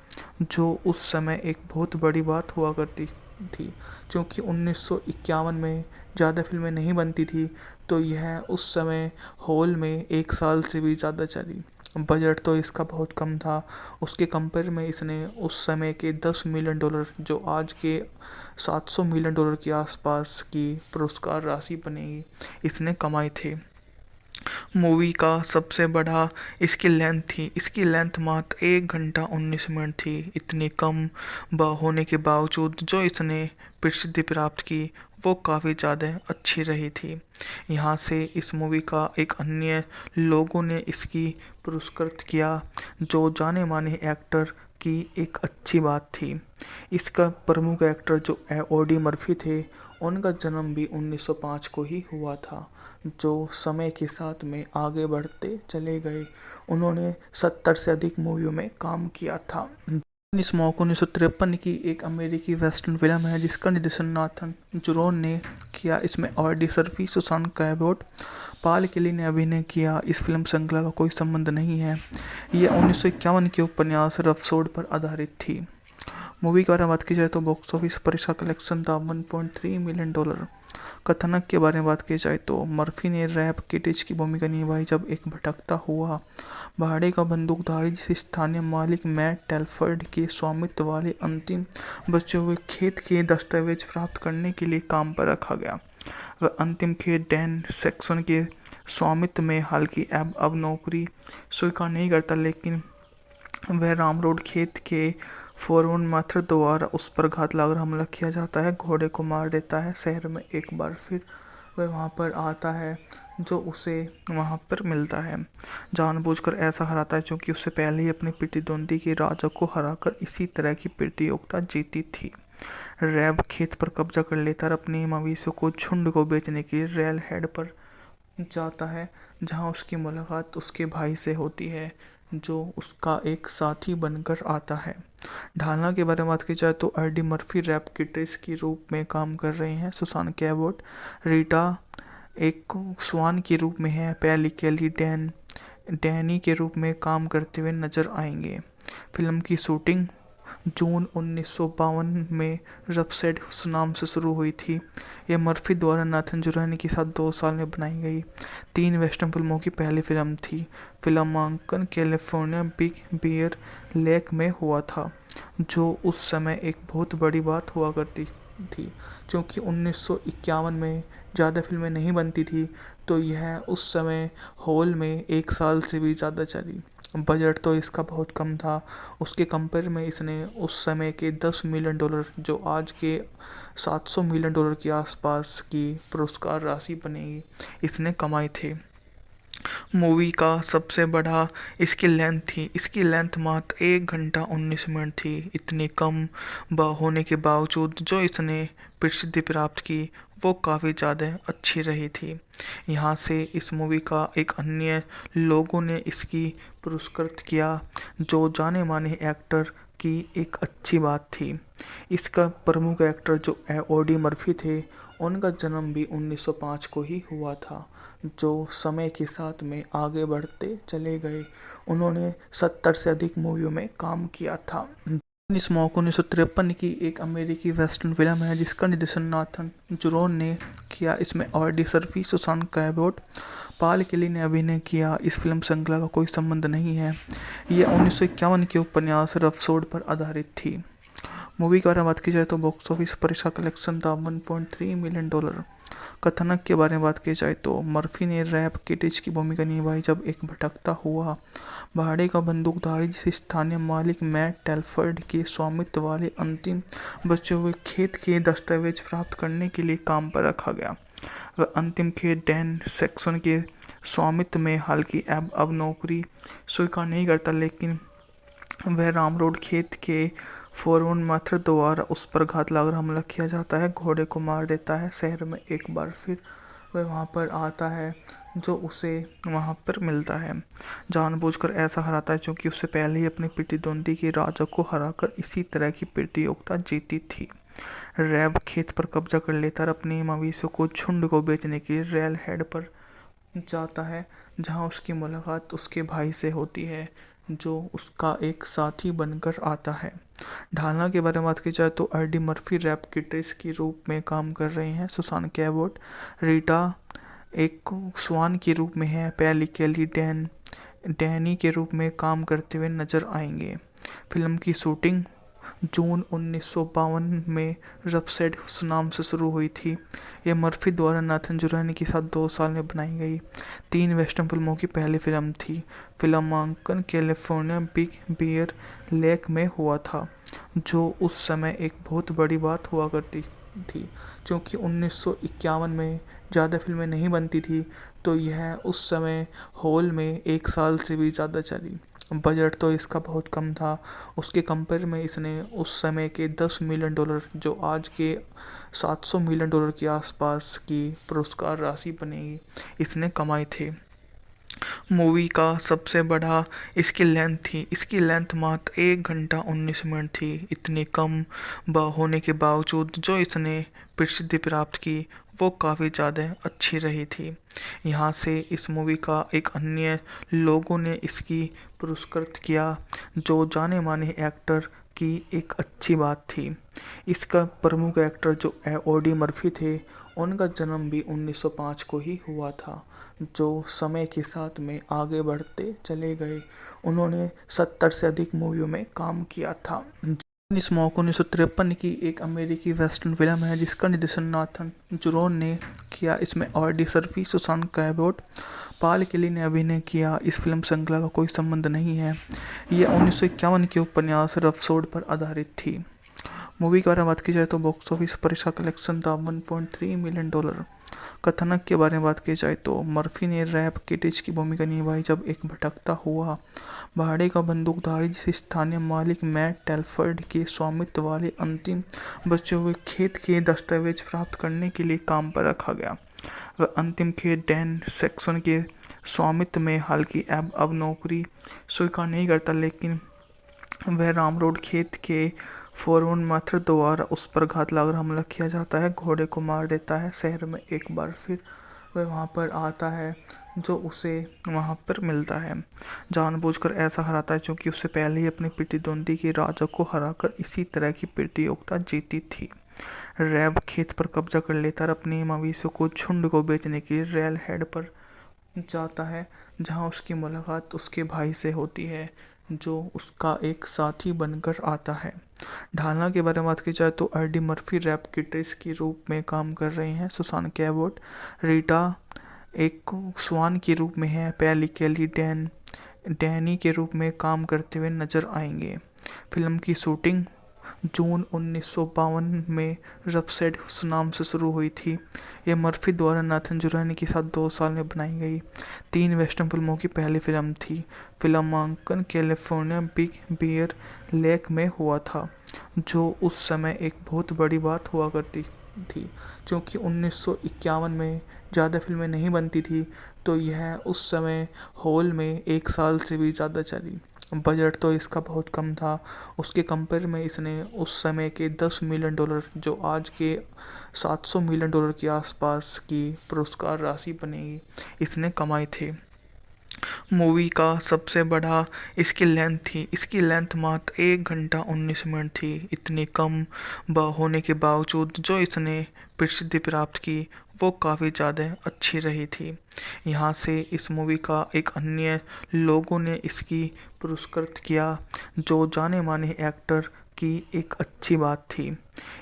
जो उस समय एक बहुत बड़ी बात हुआ करती थी। क्योंकि 1951 में ज़्यादा फिल्में नहीं बनती थी, तो यह उस समय हॉल में 1 साल से भी ज़्यादा चली। बजट तो इसका बहुत कम था। उसके कंपेयर में इसने उस समय के $10 मिलियन, जो आज के $700 मिलियन के आसपास की पुरस्कार राशि बनेगी, इसने कमाए थे। मूवी का सबसे बड़ा इसकी लेंथ थी। इसकी लेंथ मात्र 1 घंटा 19 मिनट थी। इतनी कम होने के बावजूद जो इसने प्रसिद्धि प्राप्त की, वो काफ़ी ज़्यादा अच्छी रही थी। यहाँ से इस मूवी का एक अन्य लोगों ने इसकी पुरस्कृत किया, जो जाने माने एक्टर की एक अच्छी बात थी। इसका प्रमुख एक्टर जो ऑडी मर्फी थे, उनका जन्म भी 1905 को ही हुआ था, जो समय के साथ में आगे बढ़ते चले गए। उन्होंने 70 से अधिक मूवियों में काम किया था। स्मोक 1953 की एक अमेरिकी वेस्टर्न फिल्म है जिसका निर्देशन नाथन जुरोन ने किया। इसमें ऑडी सर्फी, सुसान कैबोट, पाल केली ने अभिनय किया। इस फिल्म श्रृंखला का कोई संबंध नहीं है। यह 1951 के उपन्यास रफसोड पर आधारित थी। मूवी के बारे में बात की जाए तो बॉक्स ऑफिस पर इसका कलेक्शन था $1.3 मिलियन। कथानक के बारे में बात की जाए तो मर्फी ने रैप किटिज की भूमिका निभाई जब एक भटकता हुआ भाड़े का बंदूकधारी, जिसे स्थानीय मालिक मैट टेलफर्ड के स्वामित्व वाले अंतिम बचे हुए खेत के दस्तावेज प्राप्त करने के लिए काम पर रखा गया। वह अंतिम खेत डैन सेक्सन के स्वामित्व में, हालांकि अब नौकरी स्वीकार नहीं करता, लेकिन वह रामरोड खेत के फोरमैन माथुर द्वारा उस पर घात लगाकर हमला किया जाता है, घोड़े को मार देता है। शहर में एक बार फिर वह वहां पर आता है, जो उसे वहाँ पर मिलता है। जानबूझकर ऐसा हराता है क्योंकि उससे पहले ही अपने प्रतिद्वंदी के राजा को हराकर इसी तरह की प्रतियोगिता जीती थी। रैब खेत पर कब्जा कर लेता और अपने मवेशियों को झुंड को बेचने के लिए रेल हेड पर जाता है, जहाँ उसकी मुलाकात उसके भाई से होती है, जो उसका एक साथी बनकर आता है। ढालना के बारे में बात की जाए तो एडी मर्फी रैप किट्रेस के रूप में काम कर रहे हैं। सुसान कैबोट रीटा एक स्वान के रूप में है। पैली केली डैनी के रूप में काम करते हुए नजर आएंगे। फिल्म की शूटिंग जून 1952 में रफसेड नाम से शुरू हुई थी। यह मर्फी द्वारा नाथन जुरानी के साथ 2 साल में बनाई गई 3 वेस्टर्न फिल्मों की पहली फिल्म थी। फिल्मांकन कैलिफोर्निया बिग बियर लेक में हुआ था, जो उस समय एक बहुत बड़ी बात हुआ करती थी। क्योंकि 1951 में ज़्यादा फिल्में नहीं बनती थी, तो यह उस समय हॉल में 1 साल से भी ज़्यादा चली। बजट तो इसका बहुत कम था। उसके कंपेयर में इसने उस समय के $10 मिलियन, जो आज के $700 मिलियन के आसपास की पुरस्कार राशि बनेगी, इसने कमाए थे। मूवी का सबसे बड़ा इसकी लेंथ थी। इसकी लेंथ मात्र 1 घंटा 19 मिनट थी। इतनी कम होने के बावजूद जो इसने प्रसिद्धि प्राप्त की, वो काफ़ी ज़्यादा अच्छी रही थी। यहाँ से इस मूवी का एक अन्य लोगों ने इसकी पुरस्कृत किया, जो जाने माने एक्टर की एक अच्छी बात थी। इसका प्रमुख एक्टर जो ओडी मर्फी थे, उनका जन्म भी 1905 को ही हुआ था, जो समय के साथ में आगे बढ़ते चले गए। उन्होंने 70 से अधिक मूवियों में काम किया था। स्मोक 1953 की एक अमेरिकी वेस्टर्न फिल्म है, जिसका निर्देशन नाथन जुरोन ने किया। इसमें ऑडी सर्फी, सुसान कैबोट, पाल केली ने अभिनय किया। इस फिल्म श्रृंखला का कोई संबंध नहीं है। यह 1951 के उपन्यास रफसोड पर आधारित थी। मूवी के बारे में बात की जाए तो बॉक्स ऑफिस पर इसका कलेक्शन था $1.3 मिलियन। कथानक के बारे में बात की जाए तो मर्फी ने रैप किटिच की भूमिका निभाई, जब एक भटकता हुआ भाड़े का बंदूकधारी जिसे स्थानीय मालिक मैट टेलफर्ड के स्वामित्व वाले अंतिम बचे हुए खेत के दस्तावेज प्राप्त करने के लिए काम पर रखा गया। वह अंतिम खेत डैन सेक्सन के स्वामित्व में, हालांकि अब नौकरी स्वीकार नहीं करता, लेकिन वह रामरोड खेत के फोरवन माथर द्वारा उस पर घात लगाकर हमला किया जाता है, घोड़े को मार देता है। शहर में एक बार फिर वह वहाँ पर आता है, जो उसे वहाँ पर मिलता है। जानबूझकर ऐसा हराता है क्योंकि उससे पहले ही अपने प्रतिद्वंदी के राजा को हराकर इसी तरह की प्रतियोगिता जीती थी। रैब खेत पर कब्जा कर लेता और अपने मवेशियों को झुंड को बेचने के लिए रेल हेड पर जाता है, जहाँ उसकी मुलाकात उसके भाई से होती है, जो उसका एक साथी बनकर आता है। ढालना के बारे में बात की जाए तो एडी मर्फी रैप किट्रेस के रूप में काम कर रहे हैं। सुसान कैबोट रीटा एक स्वान के रूप में है। पैली केली डैनी के रूप में काम करते हुए नजर आएंगे। फिल्म की शूटिंग जून 1952 में रफसेड नाम से शुरू हुई थी। यह मर्फी द्वारा नाथन जुरानी के साथ 2 साल में बनाई गई 3 वेस्टर्न फिल्मों की पहली फिल्म थी। फिल्मांकन कैलिफोर्निया बिग बियर लेक में हुआ था, जो उस समय एक बहुत बड़ी बात हुआ करती थी। क्योंकि 1951 में ज़्यादा फिल्में नहीं बनती थी, तो यह उस समय हॉल में 1 साल से भी ज़्यादा चली। बजट तो इसका बहुत कम था। उसके कंपेयर में इसने उस समय के $10 मिलियन, जो आज के $700 मिलियन के आसपास की पुरस्कार राशि बनेगी, इसने कमाए थे। मूवी का सबसे बड़ा इसकी लेंथ थी। इसकी लेंथ मात्र 1 घंटा 19 मिनट थी। इतनी कम होने के बावजूद जो इसने प्रसिद्धि प्राप्त की, वो काफ़ी ज़्यादा अच्छी रही थी। यहाँ से इस मूवी का एक अन्य लोगों ने इसकी पुरस्कृत किया, जो जाने माने एक्टर की एक अच्छी बात थी। इसका प्रमुख एक्टर जो ओडी मर्फी थे, उनका जन्म भी 1905 को ही हुआ था, जो समय के साथ में आगे बढ़ते चले गए। उन्होंने 70 से अधिक मूवियों में काम किया था। स्मोक 1953 की एक अमेरिकी वेस्टर्न फिल्म है, जिसका निर्देशन नाथन जुरोन ने किया। इसमें ऑडी सर्फी, सुसान कैबोट, पाल केली ने अभिनय किया। इस फिल्म श्रृंखला का कोई संबंध नहीं है। यह 1951 के उपन्यास रफसोड पर आधारित थी। मूवी के बारे में बात की जाए तो बॉक्स ऑफिस पर इसका कलेक्शन था $1.3 मिलियन। कथानक के बारे में बात की जाए तो मर्फी ने रैप किटिच की भूमिका निभाई जब एक भटकता हुआ भाड़े का बंदूकधारी जिसे स्थानीय मालिक मैट टेलफर्ड के स्वामित्व वाले अंतिम बचे हुए खेत के दस्तावेज प्राप्त करने के लिए काम पर रखा गया। वह अंतिम खेत डैन सैक्सन के स्वामित्व में, हालांकि अब नौकरी स्वीकार नहीं करता, लेकिन वह रामरोड खेत के फोरमैन माथुर द्वारा उस पर घात लगाकर हमला किया जाता है, घोड़े को मार देता है। शहर में एक बार फिर वह वहाँ पर आता है जो उसे वहाँ पर मिलता है, जानबूझकर ऐसा हराता है क्योंकि उससे पहले ही अपने प्रतिद्वंदी के राजा को हराकर इसी तरह की प्रतियोगिता जीती थी। रैब खेत पर कब्जा कर लेता और अपने मवेशियों को झुंड को बेचने के लिए रेल हेड पर जाता है, जहाँ उसकी मुलाकात उसके भाई से होती है जो उसका एक साथी बनकर आता है। ढालना के बारे में बात की जाए तो एडी मर्फी रैप किट्रेस के रूप में काम कर रहे हैं। सुसान कैबोट रीटा एक स्वान के रूप में है। पैली केली डैनी के रूप में काम करते हुए नजर आएंगे। फिल्म की शूटिंग जून 1952 में रफसेट नाम से शुरू हुई थी। यह मर्फी द्वारा नाथन जुरैनी के साथ 2 साल में बनाई गई 3 वेस्टर्न फिल्मों की पहली फिल्म थी। फिल्मांकन कैलिफोर्निया बिग बियर लेक में हुआ था, जो उस समय एक बहुत बड़ी बात हुआ करती थी। क्योंकि 1951 में ज़्यादा फिल्में नहीं बनती थी, तो यह उस समय हॉल में 1 साल से भी ज़्यादा चली। बजट तो इसका बहुत कम था, उसके कंपेयर में इसने उस समय के $10 मिलियन, जो आज के $700 मिलियन के आसपास की पुरस्कार राशि बनेगी, इसने कमाए थे। मूवी का सबसे बड़ा इसकी लेंथ थी। इसकी लेंथ मात्र 1 घंटा 19 मिनट थी। इतनी कम होने के बावजूद जो इसने प्रसिद्धि प्राप्त की वो काफ़ी ज़्यादा अच्छी रही थी। यहाँ से इस मूवी का एक अन्य लोगों ने इसकी पुरस्कृत किया, जो जाने माने एक्टर की एक अच्छी बात थी।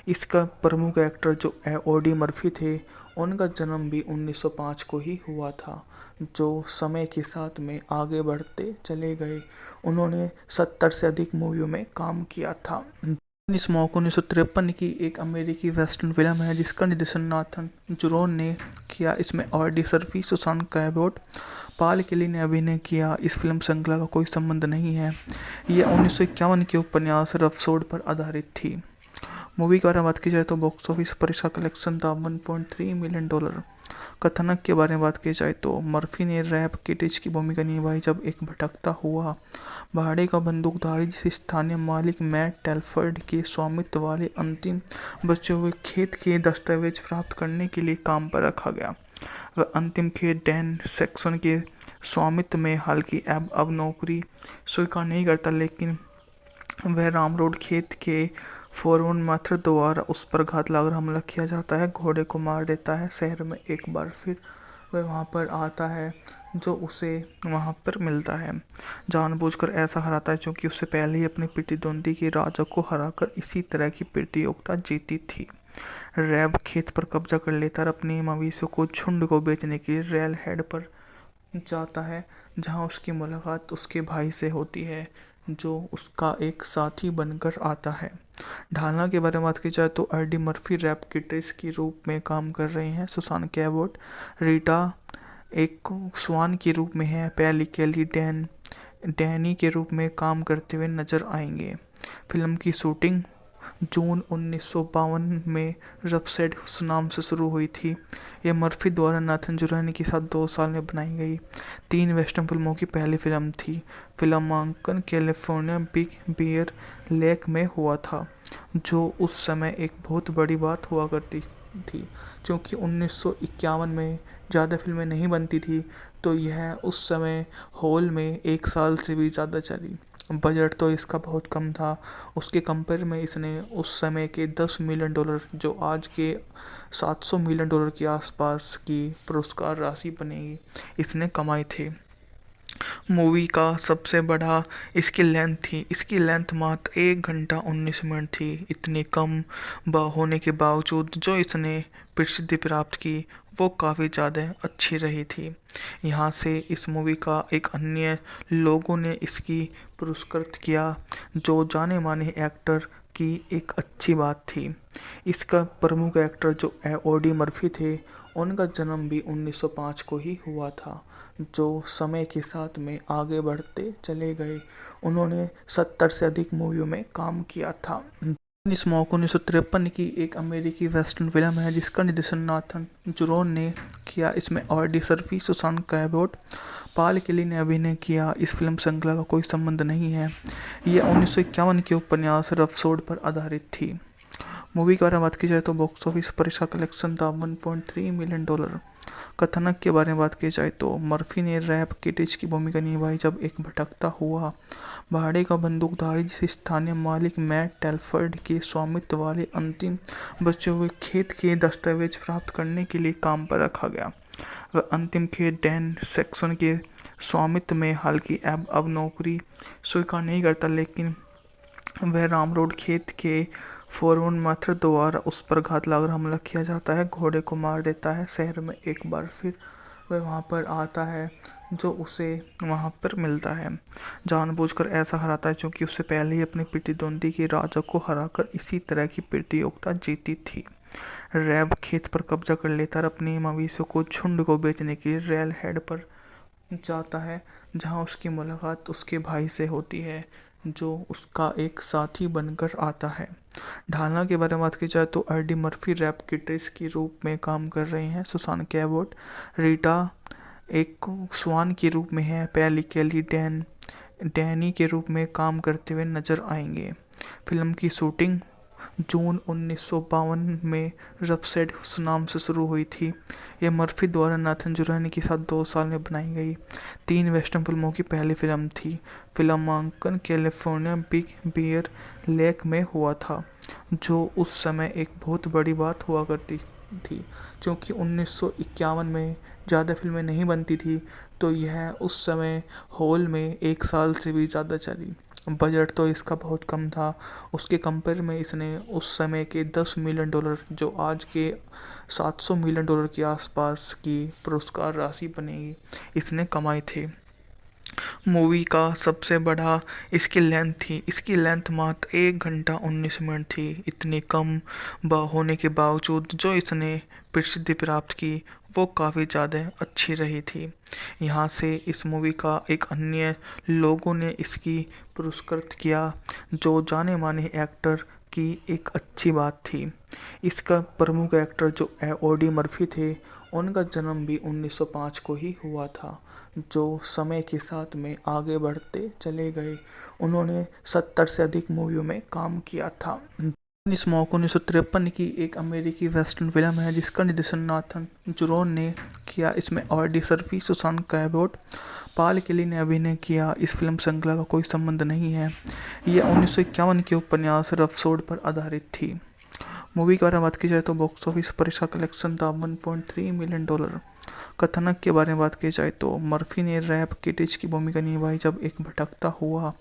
इसका प्रमुख एक्टर जो ओडी मर्फी थे, उनका जन्म भी 1905 को ही हुआ था, जो समय के साथ में आगे बढ़ते चले गए। उन्होंने 70 से अधिक मूवियों में काम किया था। स्मोक 1953 की एक अमेरिकी वेस्टर्न फिल्म है जिसका निर्देशन नाथन जुरोन ने किया। इसमें ऑडी सर्फी, सुसान कैबोट, पाल केली ने अभिनय किया। इस फिल्म श्रृंखला का कोई संबंध नहीं है। यह 1951 के उपन्यास रफसोड पर आधारित थी। मूवी के बारे में बात की जाए तो बॉक्स ऑफिस पर इसका कलेक्शन था $1.3 मिलियन। कथानक के बारे में बात की जाए तो मर्फी ने रैप किटिच की भूमिका निभाई जब एक भटकता हुआ भाड़े का बंदूकधारी जिसे स्थानीय मालिक मैट टेलफर्ड के स्वामित्व वाले अंतिम बचे हुए खेत के दस्तावेज प्राप्त करने के लिए काम पर रखा गया। वह अंतिम खेत डैन सैक्सन के स्वामित्व में, हालांकि अब नौकरी स्वीकार नहीं करता, लेकिन वह रामरोड खेत के फोरमैन माथुर द्वारा उस पर घात लगाकर हमला किया जाता है, घोड़े को मार देता है। शहर में एक बार फिर वह वहाँ पर आता है जो उसे वहाँ पर मिलता है, जानबूझकर ऐसा हराता है क्योंकि उससे पहले ही अपने प्रतिद्वंदी के राजा को हराकर इसी तरह की प्रतियोगिता जीती थी। रैब खेत पर कब्जा कर लेता और अपने मवेशियों को झुंड को बेचने के लिए रेल हेड पर जाता है, जहाँ उसकी मुलाकात उसके भाई से होती है जो उसका एक साथी बनकर आता है। ढालना के बारे में बात की जाए तो एडी मर्फी रैप किट्रेस के रूप में काम कर रहे हैं। सुसान कैबोट रीटा एक स्वान के रूप में है। पैली केली डैनी के रूप में काम करते हुए नजर आएंगे। फिल्म की शूटिंग जून 1952 में रफसेट नाम से शुरू हुई थी। यह मर्फी द्वारा नाथन जुरैनी के साथ 2 साल में बनाई गई 3 वेस्टर्न फिल्मों की पहली फिल्म थी। फिल्मांकन कैलिफोर्निया बिग बियर लेक में हुआ था, जो उस समय एक बहुत बड़ी बात हुआ करती थी। क्योंकि 1951 में ज़्यादा फिल्में नहीं बनती थी, तो यह उस समय हॉल में 1 साल से भी ज़्यादा चली। बजट तो इसका बहुत कम था, उसके कंपेयर में इसने उस समय के $10 मिलियन, जो आज के $700 मिलियन के आसपास की पुरस्कार राशि बनेगी, इसने कमाए थे। मूवी का सबसे बड़ा इसकी लेंथ थी। इसकी लेंथ मात्र 1 घंटा 19 मिनट थी। इतनी कम होने के बावजूद जो इसने प्रसिद्धि प्राप्त की वो काफ़ी ज़्यादा अच्छी रही थी। यहाँ से इस मूवी का एक अन्य लोगों ने इसकी पुरस्कृत किया, जो जाने माने एक्टर की एक अच्छी बात थी। इसका प्रमुख एक्टर जो ऑडी मर्फी थे, उनका जन्म भी 1905 को ही हुआ था, जो समय के साथ में आगे बढ़ते चले गए। उन्होंने 70 से अधिक मूवियों में काम किया था। स्मोक 1953 की एक अमेरिकी वेस्टर्न फिल्म है जिसका निर्देशन नाथन जुरोन ने किया। इसमें ऑडी सर्फी, सुसान कैबोट, पाल केली ने अभिनय किया। इस फिल्म श्रृंखला का कोई संबंध नहीं है। यह 1951 के उपन्यास रफसोड पर आधारित थी। मूवी के बारे में बात की जाए तो बॉक्स ऑफिस पर इसका कलेक्शन था $1.3 मिलियन। कथानक के बारे में बात की जाए तो मर्फी ने रैप किटिच की भूमिका निभाई जब एक भटकता हुआ भाड़े का बंदूकधारी जिसे स्थानीय मालिक मैट टेलफर्ड के स्वामित्व वाले अंतिम बचे हुए खेत के दस्तावेज प्राप्त करने के लिए काम पर रखा गया। वह अंतिम खेत डैन सेक्सन के स्वामित्व में, हालांकि अब नौकरी स्वीकार नहीं करता, लेकिन वह राम रोड खेत के फोरवन माथुर द्वारा उस पर घात लगाकर हमला किया जाता है, घोड़े को मार देता है। शहर में एक बार फिर वह वहां पर आता है जो उसे वहां पर मिलता है, जानबूझकर ऐसा हराता है क्योंकि उससे पहले ही अपनी प्रतिद्वंदी के राजा को हराकर इसी तरह की प्रतियोगिता जीती थी। रैब खेत पर कब्जा कर लेता और अपने मवेशियों को झुंड को बेचने के लिए रेल हेड पर जाता है, जहां उसकी मुलाकात उसके भाई से होती है जो उसका एक साथी बनकर आता है। ढालना के बारे में बात की जाए तो ऑडी मर्फी रैप किट्रेस के रूप में काम कर रहे हैं। सुसान कैबोट रीटा एक स्वान के रूप में है। पैली केली डैनी के रूप में काम करते हुए नजर आएंगे। फिल्म की शूटिंग जून 1952 में रफसेड नाम से शुरू हुई थी। यह मर्फी द्वारा नाथन जुरानी के साथ 2 साल में बनाई गई 3 वेस्टर्न फिल्मों की पहली फिल्म थी। फिल्मांकन कैलिफोर्निया बिग बियर लेक में हुआ था, जो उस समय एक बहुत बड़ी बात हुआ करती थी। क्योंकि 1951 में ज़्यादा फिल्में नहीं बनती थी, तो यह उस समय हॉल में 1 साल से भी ज़्यादा चली। बजट तो इसका बहुत कम था। उसके कंपेयर में इसने उस समय के $10 मिलियन, जो आज के $700 मिलियन के आसपास की पुरस्कार राशि बनेगी, इसने कमाए थे। मूवी का सबसे बड़ा इसकी लेंथ थी। इसकी लेंथ मात्र 1 घंटा 19 मिनट थी। इतनी कम होने के बावजूद जो इसने प्रसिद्धि प्राप्त की वो काफ़ी ज़्यादा अच्छी रही थी। यहाँ से इस मूवी का एक अन्य लोगों ने इसकी पुरस्कृत किया, जो जाने माने एक्टर की एक अच्छी बात थी। इसका प्रमुख एक्टर जो ऑडी मर्फी थे, उनका जन्म भी 1905 को ही हुआ था, जो समय के साथ में आगे बढ़ते चले गए। उन्होंने 70 से अधिक मूवियों में काम किया था। स्मोक 1953 की एक अमेरिकी वेस्टर्न फिल्म है जिसका निर्देशन नाथन जुरोन ने किया। इसमें ऑडी सर्फी, सुसान कैबोट, पाल केली ने अभिनय किया। इस फिल्म श्रृंखला का कोई संबंध नहीं है। यह 1951 के उपन्यास रफसोड पर आधारित थी। मूवी के बारे में बात की जाए तो बॉक्स ऑफिस पर इसका कलेक्शन था $1.3 मिलियन। कथानक के बारे में बात की जाए तो मर्फी ने रैप किटिच की भूमिका निभाई जब एक भटकता हुआ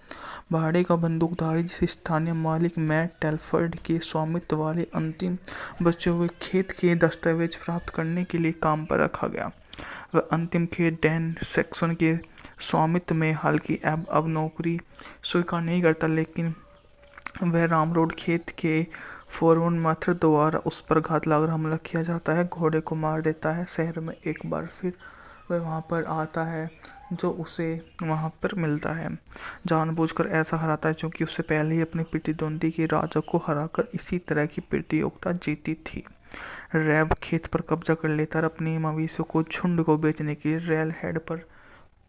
भाड़े का बंदूकधारी जिसे स्थानीय मालिक मैट टेलफर्ड के स्वामित्व वाले अंतिम बचे हुए खेत के दस्तावेज प्राप्त करने के लिए काम पर रखा गया। वह अंतिम खेत डैन सेक्सन के स्वामित्व में, हालांकि अब नौकरी स्वीकार नहीं करता, लेकिन वह राम रोड खेत के फोरवन माथुर द्वारा उस पर घात लगाकर हमला किया जाता है, घोड़े को मार देता है। शहर में एक बार फिर वह वहां पर आता है जो उसे वहां पर मिलता है, जानबूझकर ऐसा हराता है क्योंकि उससे पहले ही अपनी प्रतिद्वंदी के राजा को हराकर इसी तरह की प्रतियोगिता जीती थी। रैब खेत पर कब्जा कर लेता और अपने मवेशियों को झुंड को बेचने के लिए रेल हेड पर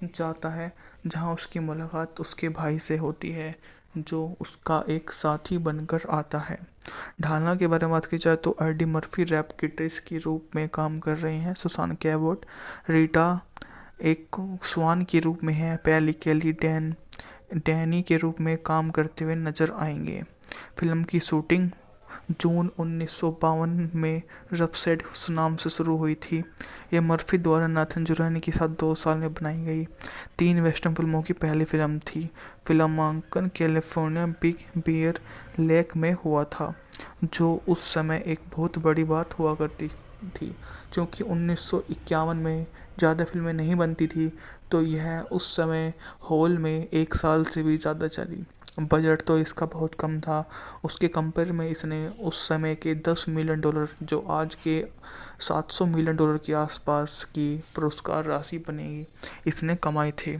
जाता है, जहां उसकी मुलाकात उसके भाई से होती है, जो उसका एक साथी बनकर आता है। ढालना के बारे में बात की जाए तो ऑडी मर्फी रैप किट्रेस के रूप में काम कर रहे हैं। सुसान कैबोट रीटा एक स्वान के रूप में है। पैली केली डैनी के रूप में काम करते हुए नजर आएंगे। फिल्म की शूटिंग जून 1952 में रफसेड नाम से शुरू हुई थी। यह मर्फी द्वारा नाथन जुरानी के साथ 2 साल में बनाई गई 3 वेस्टर्न फिल्मों की पहली फिल्म थी। फिल्मांकन कैलिफोर्निया बिग बियर लेक में हुआ था, जो उस समय एक बहुत बड़ी बात हुआ करती थी। क्योंकि 1951 में ज़्यादा फिल्में नहीं बनती थी, तो यह उस समय हॉल में 1 साल से भी ज़्यादा चली। बजट तो इसका बहुत कम था। उसके कंपेयर में इसने उस समय के 10 मिलियन डॉलर, जो आज के 700 मिलियन डॉलर के आसपास की पुरस्कार राशि बनेगी, इसने कमाए थे।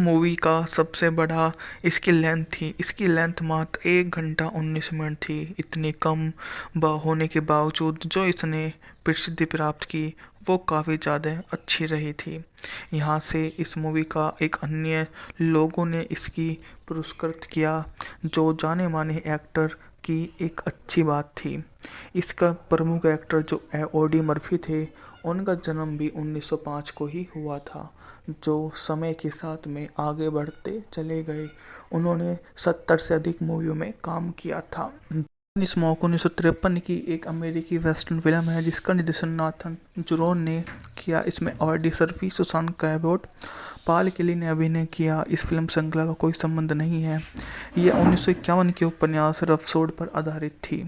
मूवी का सबसे बड़ा इसकी लेंथ थी। इसकी लेंथ मात्र 1 घंटा 19 मिनट थी। इतनी कम होने के बावजूद जो इसने प्रसिद्धि प्राप्त की वो काफ़ी ज़्यादा अच्छी रही थी। यहाँ से इस मूवी का एक अन्य लोगों ने इसकी पुरस्कृत किया, जो जाने माने एक्टर की एक अच्छी बात थी। इसका प्रमुख एक्टर जो ऑडी मर्फी थे, उनका जन्म भी 1905 को ही हुआ था, जो समय के साथ में आगे बढ़ते चले गए। उन्होंने 70 से अधिक मूवियों में काम किया था। स्मोक 1953 की एक अमेरिकी वेस्टर्न फिल्म है जिसका निर्देशन नाथन जुरोन ने किया। इसमें ऑडी सर्फी, सुसान कैबोट, पाल केली ने अभिनय किया। इस फिल्म श्रृंखला का कोई संबंध नहीं है। यह 1951 के उपन्यास रफसोड पर आधारित थी।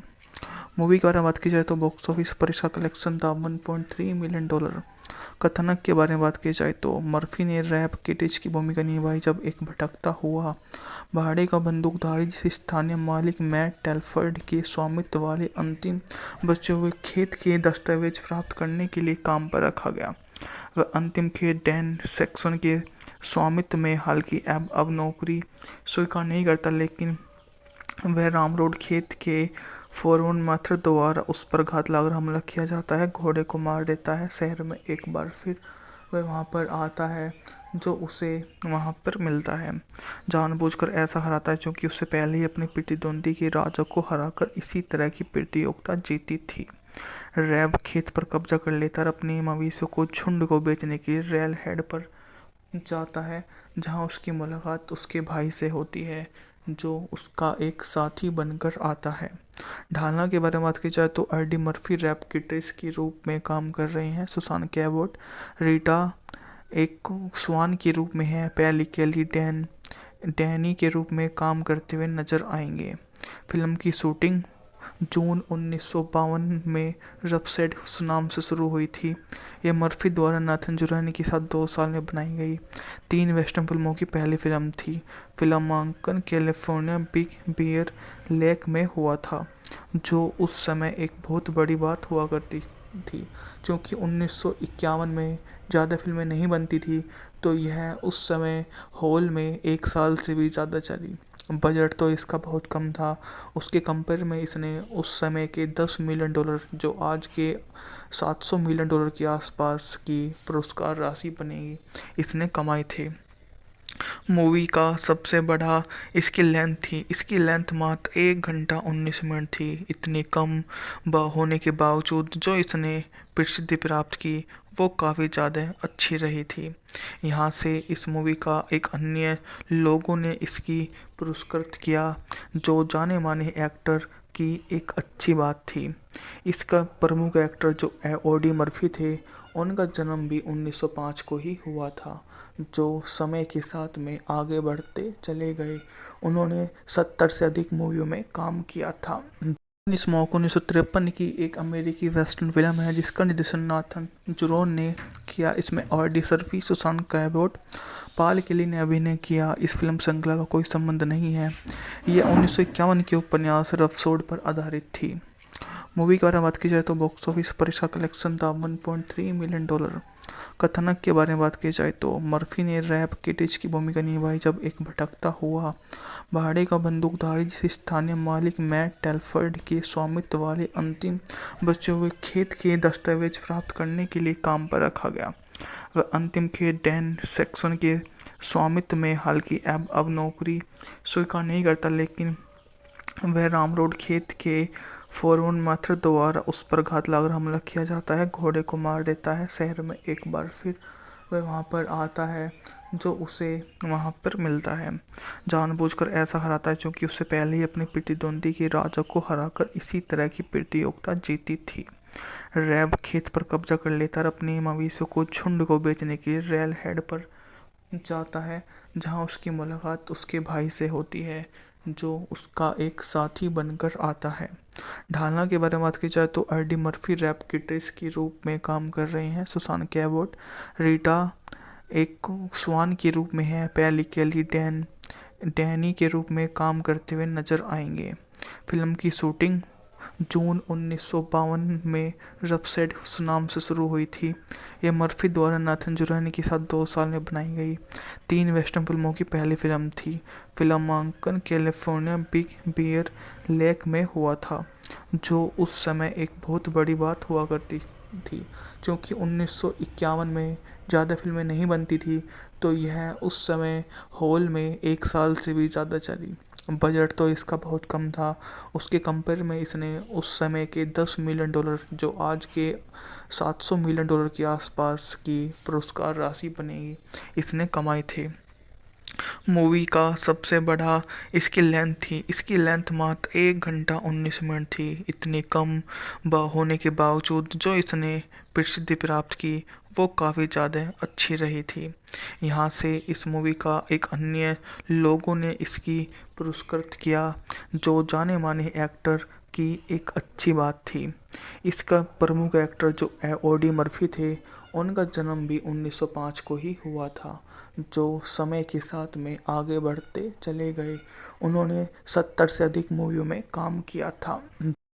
मूवी के बारे में बात की जाए तो बॉक्स ऑफिस पर इसका कलेक्शन था $1.3 मिलियन। कथानक के बारे में बात की जाए तो मर्फी ने रैप किटिच की भूमिका निभाई जब एक भटकता हुआ भाड़े का बंदूकधारी जिसे स्थानीय मालिक मैट टेलफर्ड के स्वामित्व वाले अंतिम बचे हुए खेत के दस्तावेज प्राप्त करने के लिए काम पर रखा गया। वह अंतिम खेत डैन सेक्सन के स्वामित्व में, हालांकि अब नौकरी स्वीकार नहीं करता, लेकिन वह रामरोड खेत के फोरवन माथुर द्वारा उस पर घात लगाकर हमला किया जाता है, घोड़े को मार देता है। शहर में एक बार फिर वह वहाँ पर आता है, जो उसे वहाँ पर मिलता है। जानबूझकर ऐसा हराता है क्योंकि उससे पहले ही अपनी प्रतिद्वंदी के राजा को हराकर इसी तरह की प्रतियोगिता जीती थी। रैब खेत पर कब्जा कर लेता और अपने मवेशियों को झुंड को बेचने के लिए रेल हेड पर जाता है, जहाँ उसकी मुलाकात उसके भाई से होती है, जो उसका एक साथी बनकर आता है। ढालना के बारे में बात की जाए तो ऑडी मर्फी रैप किट्रेस के रूप में काम कर रहे हैं। सुसान कैबोट रीटा एक स्वान के रूप में है। पैली केली डैनी के रूप में काम करते हुए नजर आएंगे। फिल्म की शूटिंग जून 1952 में रफसेड नाम से शुरू हुई थी। यह मर्फी द्वारा नाथन जुरानी के साथ 2 साल में बनाई गई 3 वेस्टर्न फिल्मों की पहली फिल्म थी। फिल्मांकन कैलिफोर्निया बिग बियर लेक में हुआ था, जो उस समय एक बहुत बड़ी बात हुआ करती थी। क्योंकि 1951 में ज़्यादा फिल्में नहीं बनती थी, तो यह उस समय हॉल में 1 साल से भी ज़्यादा चली। बजट तो इसका बहुत कम था। उसके कंपेयर में इसने उस समय के 10 मिलियन डॉलर, जो आज के 700 मिलियन डॉलर के आसपास की पुरस्कार राशि बनेगी, इसने कमाए थे। मूवी का सबसे बड़ा इसकी लेंथ थी। इसकी लेंथ मात्र 1 घंटा 19 मिनट थी। इतनी कम होने के बावजूद जो इसने प्रसिद्धि प्राप्त की वो काफ़ी ज़्यादा अच्छी रही थी। यहाँ से इस मूवी का एक अन्य लोगों ने इसकी पुरस्कृत किया, जो जाने माने एक्टर की एक अच्छी बात थी। इसका प्रमुख एक्टर जो ऑडी मर्फी थे, उनका जन्म भी 1905 को ही हुआ था, जो समय के साथ में आगे बढ़ते चले गए। उन्होंने 70 से अधिक मूवियों में काम किया था। स्मोक 1953 की एक अमेरिकी वेस्टर्न फिल्म है जिसका निर्देशन नाथन जुरोन ने किया। इसमें ऑडी सर्फी, सुसान कैबोट, पाल केली ने अभिनय किया। इस फिल्म श्रृंखला का कोई संबंध नहीं है। यह 1951 के उपन्यास रफसोड पर आधारित थी। मूवी के बारे में बात की जाए तो बॉक्स ऑफिस पर इसका कलेक्शन था $1.3 मिलियन। कथानक के बारे में बात की जाए तो मर्फी ने रैप किटिच की भूमिका निभाई जब एक भटकता हुआ भाड़े का बंदूकधारी जिसे स्थानीय मालिक मैट टेलफर्ड के स्वामित्व वाले अंतिम बचे हुए खेत के दस्तावेज प्राप्त करने के लिए काम पर रखा गया। वह अंतिम खेत डैन सेक्सन के स्वामित्व में, हालांकि अब नौकरी स्वीकार नहीं करता, लेकिन वह रामरोड खेत के फोरवन माथुर द्वारा उस पर घात लगाकर हमला किया जाता है, घोड़े को मार देता है। शहर में एक बार फिर वह वहाँ पर आता है, जो उसे वहाँ पर मिलता है। जानबूझकर ऐसा हराता है क्योंकि उससे पहले ही अपनी प्रतिद्वंदी के राजा को हराकर इसी तरह की प्रतियोगिता जीती थी। रैब खेत पर कब्जा कर लेता और अपने मवेशियों को झुंड को बेचने के लिए रेल हेड पर जाता है, जहाँ उसकी मुलाकात उसके भाई से होती है, जो उसका एक साथी बनकर आता है। ढालना के बारे में बात की जाए तो ऑडी मर्फी रैप किट्रेस के रूप में काम कर रहे हैं। सुसान कैबोट रीटा एक स्वान के रूप में है। पैली केली डैनी के रूप में काम करते हुए नजर आएंगे। फिल्म की शूटिंग जून 1952 में रफसेड नाम से शुरू हुई थी। यह मर्फी द्वारा नाथन जुरानी के साथ 2 साल में बनाई गई 3 वेस्टर्न फिल्मों की पहली फिल्म थी। फिल्मांकन कैलिफोर्निया बिग बियर लेक में हुआ था, जो उस समय एक बहुत बड़ी बात हुआ करती थी। क्योंकि 1951 में ज़्यादा फिल्में नहीं बनती थी, तो यह उस समय हॉल में 1 साल से भी ज़्यादा चली। बजट तो इसका बहुत कम था। उसके कंपेयर में इसने उस समय के $10 मिलियन, जो आज के $700 मिलियन के आसपास की पुरस्कार राशि बनेगी, इसने कमाए थे। मूवी का सबसे बड़ा इसकी लेंथ थी। इसकी लेंथ मात्र 1 घंटा 19 मिनट थी। इतनी कम होने के बावजूद जो इसने प्रसिद्धि प्राप्त की, वो काफ़ी ज़्यादा अच्छी रही थी। यहाँ से इस मूवी का एक अन्य लोगों ने इसकी पुरस्कृत किया, जो जाने माने एक्टर की एक अच्छी बात थी। इसका प्रमुख एक्टर जो ऑडी मर्फी थे, उनका जन्म भी 1905 को ही हुआ था, जो समय के साथ में आगे बढ़ते चले गए। उन्होंने 70 से अधिक मूवियों में काम किया था।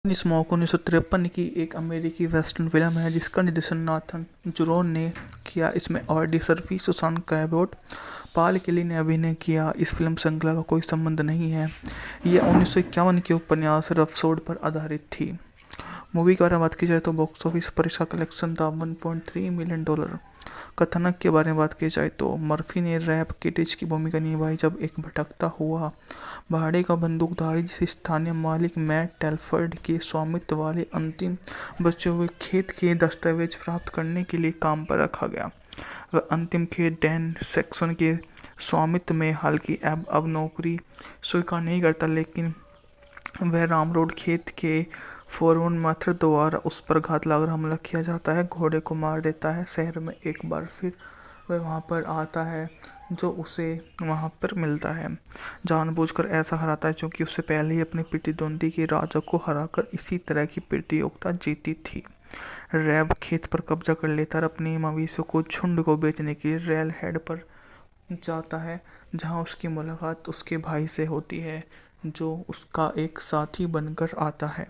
स्मोक 1953 की एक अमेरिकी वेस्टर्न फिल्म है जिसका निर्देशन नाथन जुरोन ने किया। इसमें ऑडी सर्फी, सुसान कैबोट, पाल केली ने अभिनय किया। इस फिल्म श्रृंखला का कोई संबंध नहीं है। यह 1951 के उपन्यास रफसोड पर आधारित थी। मूवी के बारे में बात की जाए तो बॉक्स ऑफिस पर इसका कलेक्शन था $1.3 मिलियन। कथानक के बारे में बात की जाए तो मर्फी ने रैप किटिज की भूमिका निभाई जब एक भटकता हुआ भाड़े का बंदूकधारी, जिसे स्थानीय मालिक मैट टेलफर्ड के स्वामित्व वाले अंतिम बचे हुए खेत के दस्तावेज प्राप्त करने के लिए काम पर रखा गया। वह अंतिम खेत डैन सेक्सन के स्वामित्व में, हालांकि अब नौकरी स्वीकार नहीं करता, लेकिन वह रामरोड खेत के फोरमैन माथुर द्वारा उस पर घात लगाकर हमला किया जाता है, घोड़े को मार देता है। शहर में एक बार फिर वह वहां पर आता है, जो उसे वहां पर मिलता है। जानबूझकर ऐसा हराता है क्योंकि उससे पहले ही अपने प्रतिद्वंदी के राजा को हराकर इसी तरह की प्रतियोगिता जीती थी। रैब खेत पर कब्जा कर लेता और अपने मवेशियों को झुंड को बेचने के लिए रेल हेड पर जाता है, जहां उसकी मुलाकात उसके भाई से होती है, जो उसका एक साथी बनकर आता है।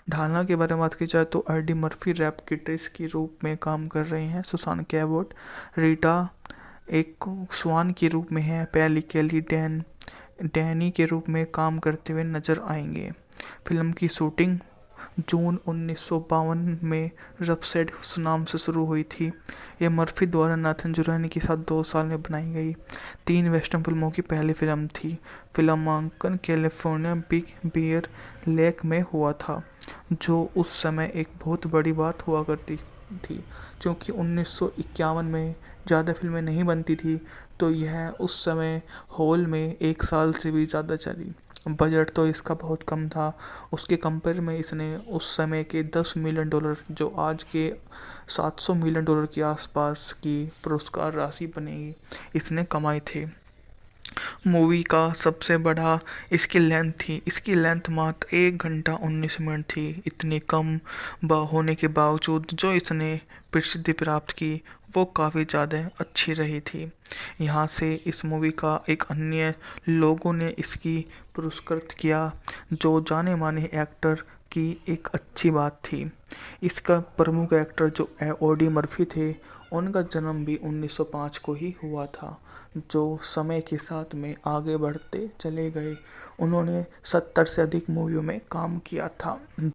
ढालना के बारे में बात की जाए तो ऑडी मर्फी रैप किटिस के रूप में काम कर रहे हैं। सुसान कैबोट रीटा एक स्वान के रूप में है। पैली केली डैनी के रूप में काम करते हुए नजर आएंगे। फिल्म की शूटिंग जून 1952 में रफसेड नाम से शुरू हुई थी। यह मर्फी द्वारा नाथन जुरानी के साथ 2 साल में बनाई गई 3 वेस्टर्न फिल्मों की पहली फिल्म थी। फिल्मांकन कैलिफोर्निया बिग बियर लेक में हुआ था, जो उस समय एक बहुत बड़ी बात हुआ करती थी। क्योंकि 1951 में ज़्यादा फिल्में नहीं बनती थी, तो यह उस समय हॉल में 1 साल से भी ज़्यादा चली। बजट तो इसका बहुत कम था। उसके कंपेयर में इसने उस समय के $10 मिलियन, जो आज के $700 मिलियन के आसपास की पुरस्कार राशि बनेगी, इसने कमाए थे। मूवी का सबसे बड़ा इसकी लेंथ थी। इसकी लेंथ मात्र 1 घंटा 19 मिनट थी। इतनी कम होने के बावजूद जो इसने प्रसिद्धि प्राप्त की, वो काफ़ी ज़्यादा अच्छी रही थी। यहाँ से इस मूवी का एक अन्य लोगों ने इसकी पुरस्कृत किया, जो जाने माने एक्टर की एक अच्छी बात थी। इसका प्रमुख एक्टर जो ऑडी मर्फी थे, उनका जन्म भी 1905 को ही हुआ था, जो समय के साथ में आगे बढ़ते चले गए। उन्होंने 70 से अधिक मूवियों में काम किया था।